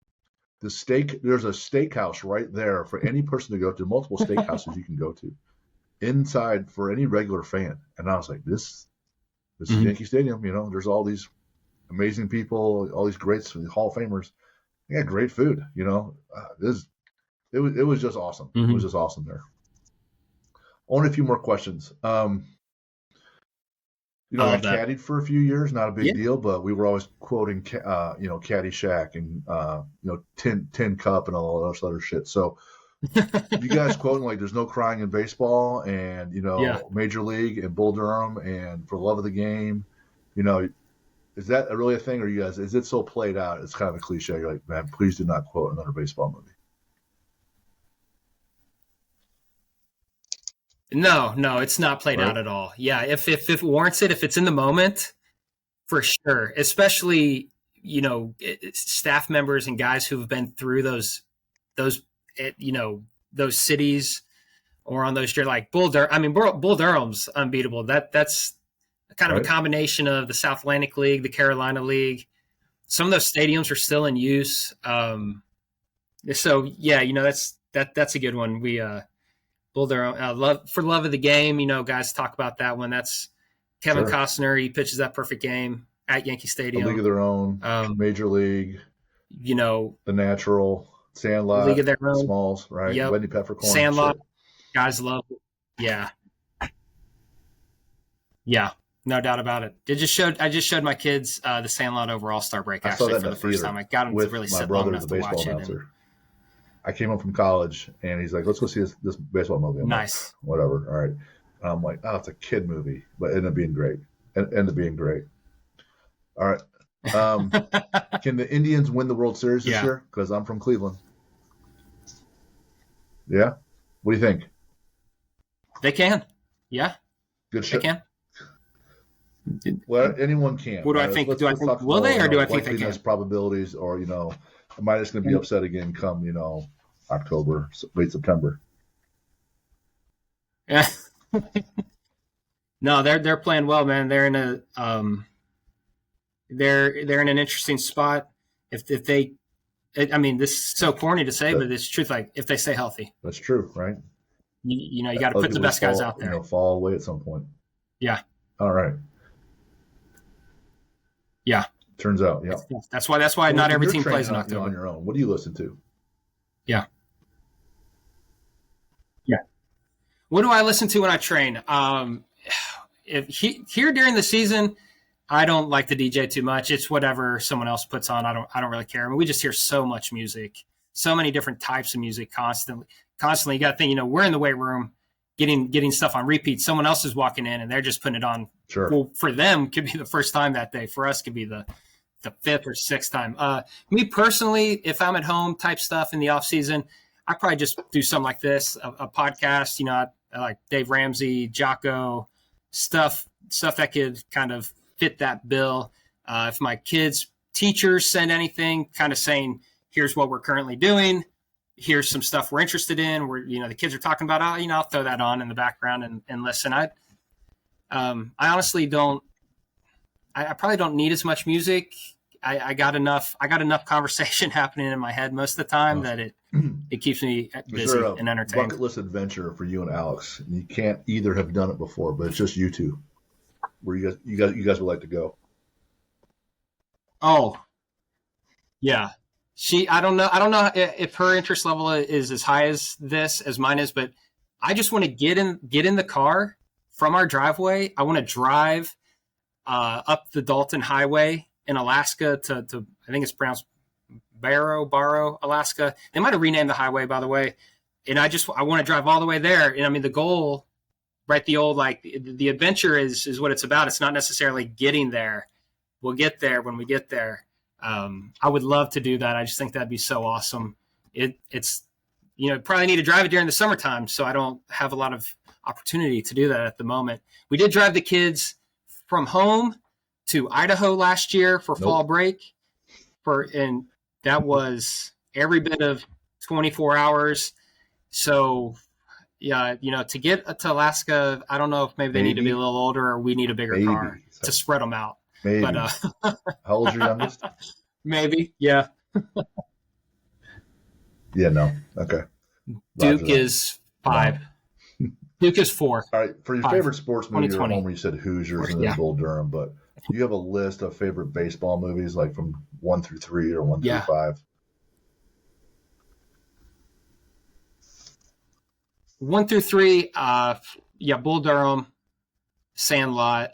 S1: There's a steakhouse right there for any person to go to, multiple steakhouses you can go to inside for any regular fan. And I was like, this is Yankee Stadium. There's all these amazing people, all these greats, Hall of Famers. They got great food. It was just awesome. Mm-hmm. It was just awesome there. Only a few more questions. I caddied for a few years, not a big deal, but we were always quoting, Caddyshack and, Tin Cup and all that other shit. So you guys quoting like there's no crying in baseball and, Major League and Bull Durham and For the Love of the Game, is that really a thing, or you guys, is it so played out? It's kind of a cliche. You're like, man, please do not quote another baseball movie.
S2: No, it's not played out at all. Yeah, if it warrants it, if it's in the moment, for sure. Especially, staff members and guys who've been through those cities or on those like Bull Durham. I mean, Bull Durham's unbeatable. That's kind of a combination of the South Atlantic League, the Carolina League. some of those stadiums are still in use. So yeah, that's a good one. We build their own love of the game. Guys talk about that one. That's Kevin Costner. He pitches that perfect game at Yankee Stadium.
S1: A League of Their Own, Major League. The Natural, Sandlot,
S2: League of Their Own,
S1: Smalls, right?
S2: Yep.
S1: Wendy Peppercorn,
S2: Sandlot. Guys love it. Yeah. Yeah. No doubt about it. I just showed my kids the Sandlot over All-Star break actually for the first time. I got them to really sit long enough to watch it.
S1: I came home from college and he's like, let's go see this baseball movie. I'm
S2: nice.
S1: Like, whatever. All right. And I'm like, oh, it's a kid movie, but it ended up being great. All right. Can the Indians win the World Series this year? Because I'm from Cleveland. Yeah? What do you think?
S2: They can. Yeah.
S1: Good shit.
S2: They can.
S1: Well, anyone can.
S2: What do I think? Do I think will they, or do I think they can?
S1: Probabilities, or am I just going to be upset again come October, late September?
S2: Yeah. No, they're playing well, man. They're in a they're in an interesting spot. If they, I mean, this is so corny to say, but it's truth. Like if they stay healthy,
S1: that's true, right?
S2: You got to put the best guys out there.
S1: Fall away at some point.
S2: Yeah.
S1: All right.
S2: Yeah.
S1: Turns out, yeah.
S2: That's why not every team plays in October.
S1: On your own. What do you listen to?
S2: Yeah. Yeah. What do I listen to when I train? Here during the season, I don't like to DJ too much. It's whatever someone else puts on. I don't really care. I mean, we just hear so much music, so many different types of music constantly. You got to think, we're in the weight room getting stuff on repeat. Someone else is walking in and they're just putting it on.
S1: Sure.
S2: Well, for them, could be the first time that day. For us, could be the fifth or sixth time. Me personally, if I'm at home type stuff in the off season, I probably just do something like this, a podcast. I like Dave Ramsey, Jocko, stuff that could kind of fit that bill. If my kids' teachers send anything, kind of saying, "Here's what we're currently doing. Here's some stuff we're interested in." Where the kids are talking about, I'll throw that on in the background and listen. I honestly don't. I probably don't need as much music. I got enough conversation happening in my head most of the time that it keeps me busy and entertained.
S1: Bucket list adventure for you and Alex. You can't either have done it before, but it's just you two. Where you guys would like to go?
S2: Oh, yeah. I don't know if her interest level is as high as mine is, but I just want to get in the car from our driveway. I want to drive up the Dalton Highway in Alaska to I think it's pronounced Barrow, Alaska. They might have renamed the highway, by the way. And I want to drive all the way there. And I mean, the goal, right? The adventure is what it's about. It's not necessarily getting there. We'll get there when we get there. I would love to do that. I just think that'd be so awesome. It's probably need to drive it during the summertime, so I don't have a lot of opportunity to do that at the moment. We did drive the kids from home to Idaho last year for fall break, and that was every bit of 24 hours. So yeah, to get to Alaska, I don't know if maybe they need to be a little older or we need a bigger car to spread them out.
S1: Maybe. But, how old's your youngest?
S2: Maybe, yeah.
S1: Yeah, no. Okay.
S2: Duke is 5. No. Duke is 4.
S1: All right. For your favorite sports movie, you're home where you said Hoosiers and then Bull Durham, but do you have a list of favorite baseball movies, like from 1 through 3 or 1 through 5?
S2: 1 through 3, Bull Durham, Sandlot.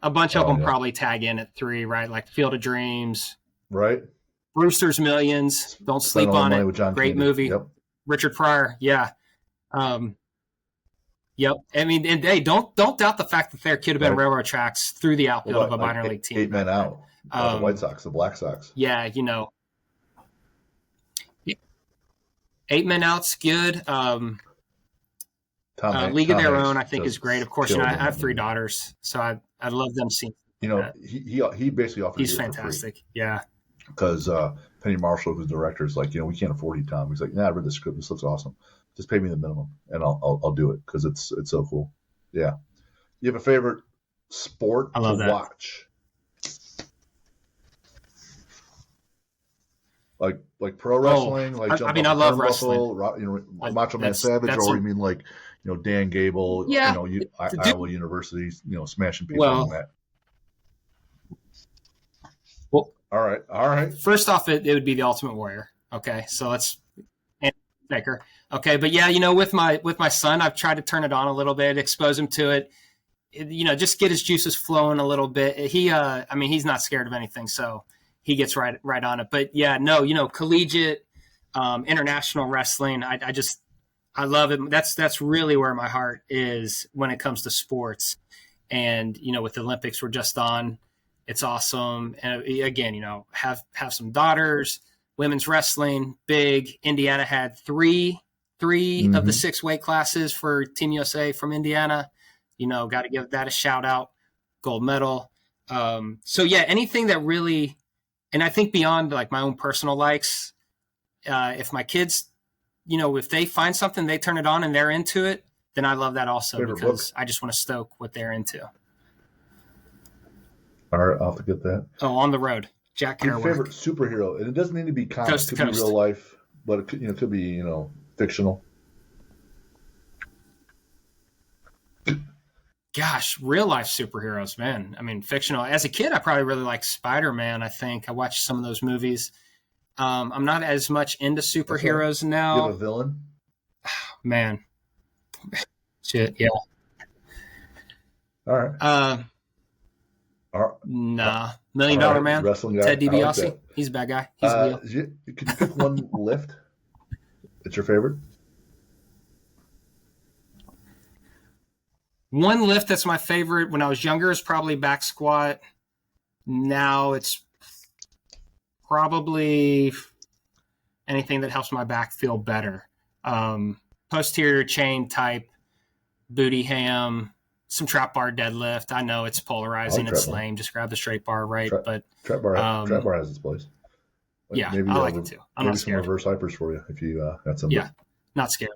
S2: A bunch of them probably tag in at 3, right? Like Field of Dreams,
S1: right?
S2: Brewster's Millions. Don't sleep on it. Great movie.
S1: Yep.
S2: Richard Pryor. Yeah. Yep. I mean, and hey, don't doubt the fact that there could have been railroad tracks through the outfield of a minor league team.
S1: 8 Men Out. The White Sox, the Black Sox.
S2: Yeah, 8 Men Out's good. League of Their Own, I think, is great. Of course, I have 3 daughters, so I love them seeing.
S1: He basically offered.
S2: He's fantastic. Yeah.
S1: Because Penny Marshall, who's the director, is like, we can't afford you, Tom. He's like, I read the script. This looks awesome. Just pay me the minimum, and I'll do it because it's so cool. Yeah. You have a favorite sport to watch? Like pro wrestling, like jumping
S2: I
S1: off
S2: love
S1: the
S2: wrestling.
S1: turnbuckle, Macho Man Savage, or you mean like, Dan Gable,
S2: Yeah,
S1: Iowa University, smashing people on the mat.
S2: Well,
S1: all right.
S2: First off, it would be the Ultimate Warrior. Okay, so let's Baker. Okay, but yeah, with my son, I've tried to turn it on a little bit, expose him to it. Just get his juices flowing a little bit. He's not scared of anything, so he gets right on it. But yeah, no, collegiate, international wrestling. I love it. That's really where my heart is when it comes to sports. And with the Olympics we're just on, it's awesome. And again, have some daughters. Women's wrestling, big. Indiana had three of the 6 weight classes for Team USA from Indiana. Got to give that a shout out. Gold medal. So yeah, anything that really, and I think beyond like my own personal likes, if my kids, if they find something, they turn it on and they're into it, then I love that also. Favorite because book? I just want to stoke what they're into.
S1: All right, I'll have to get that.
S2: Oh, On the Road. Jack Kerouac.
S1: Your favorite superhero, and it doesn't need to be comic. It could be real life, but it could be fictional.
S2: Gosh, real life superheroes, man. I mean, fictional. As a kid, I probably really liked Spider-Man. I think I watched some of those movies. I'm not as much into superheroes now.
S1: You have a villain?
S2: Man, shit, yeah.
S1: All right.
S2: Nah. $1 Million Man.
S1: Wrestling guy.
S2: Ted DiBiase. Like He's a bad guy. He's a deal.
S1: Could you pick one lift? It's your favorite?
S2: One lift that's my favorite when I was younger is probably back squat. Now it's probably anything that helps my back feel better. Posterior chain type, booty ham, some trap bar deadlift. I know it's polarizing, it's lame. Just grab the straight bar, right?
S1: But trap bar has its place.
S2: Yeah, maybe I like it too. I'm not scared.
S1: Some reverse hypers for you if you got some.
S2: Yeah, not scared.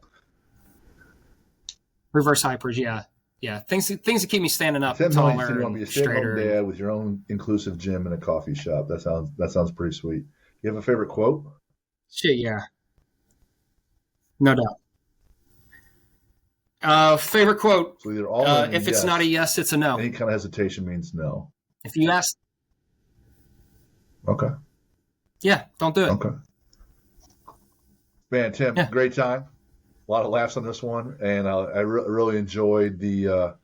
S2: Reverse hypers, yeah. Things that keep me standing up taller,
S1: you want to be a stay-at-home dad with your own inclusive gym and a coffee shop. That sounds pretty sweet. You have a favorite quote?
S2: Shit, yeah. No doubt. Favorite quote.
S1: So either all
S2: if it's not a yes, it's a no.
S1: Any kind of hesitation means no.
S2: If you ask.
S1: Okay.
S2: Yeah, don't do it.
S1: Okay. Man, Tim, great time. A lot of laughs on this one, and I really enjoyed the,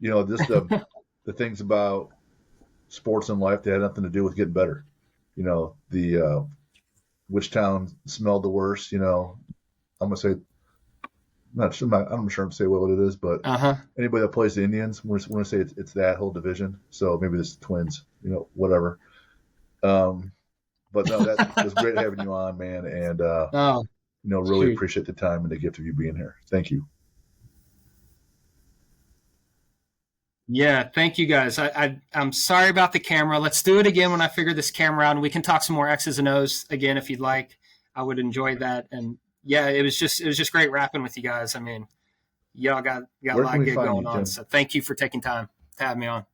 S1: the things about sports and life that had nothing to do with getting better. The which town smelled the worst. I'm gonna say. I'm sure I'm gonna say what it is, but anybody that plays the Indians, we're gonna say it's that whole division. So maybe it's Twins, whatever. But no, that was great having you on, man, and really appreciate the time and the gift of you being here. Thank you.
S2: Yeah, thank you guys. I'm sorry about the camera. Let's do it again when I figure this camera out, and we can talk some more X's and O's again if you'd like. I would enjoy that. And yeah, it was just great rapping with you guys. I mean, y'all got a lot good going on. So thank you for taking time to have me on.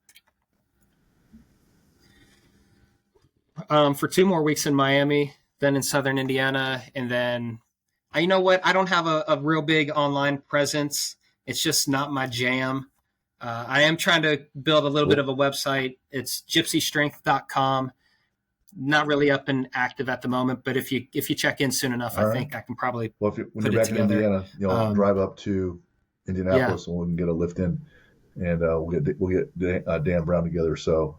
S2: For 2 more weeks in Miami, then in Southern Indiana, and then you know what? I don't have a real big online presence. It's just not my jam. I am trying to build a little bit of a website. It's gypsystrength.com. Not really up and active at the moment, but if you check in soon enough, I think I can probably
S1: when you're back in Indiana, drive up to Indianapolis and we can get a lift in, and we'll get Dan Brown together. So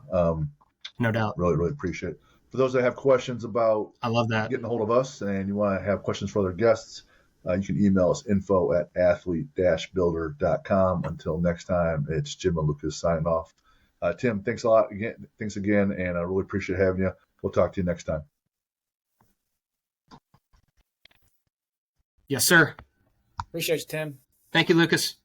S2: no doubt,
S1: really appreciate it. For those that have questions about getting a hold of us and you want to have questions for other guests, you can email us info@athlete-builder.com. Until next time, it's Jim and Lucas signing off. Tim, thanks a lot again. Thanks again, and I really appreciate having you. We'll talk to you next time.
S2: Yes, sir.
S3: Appreciate you, Tim.
S2: Thank you, Lucas.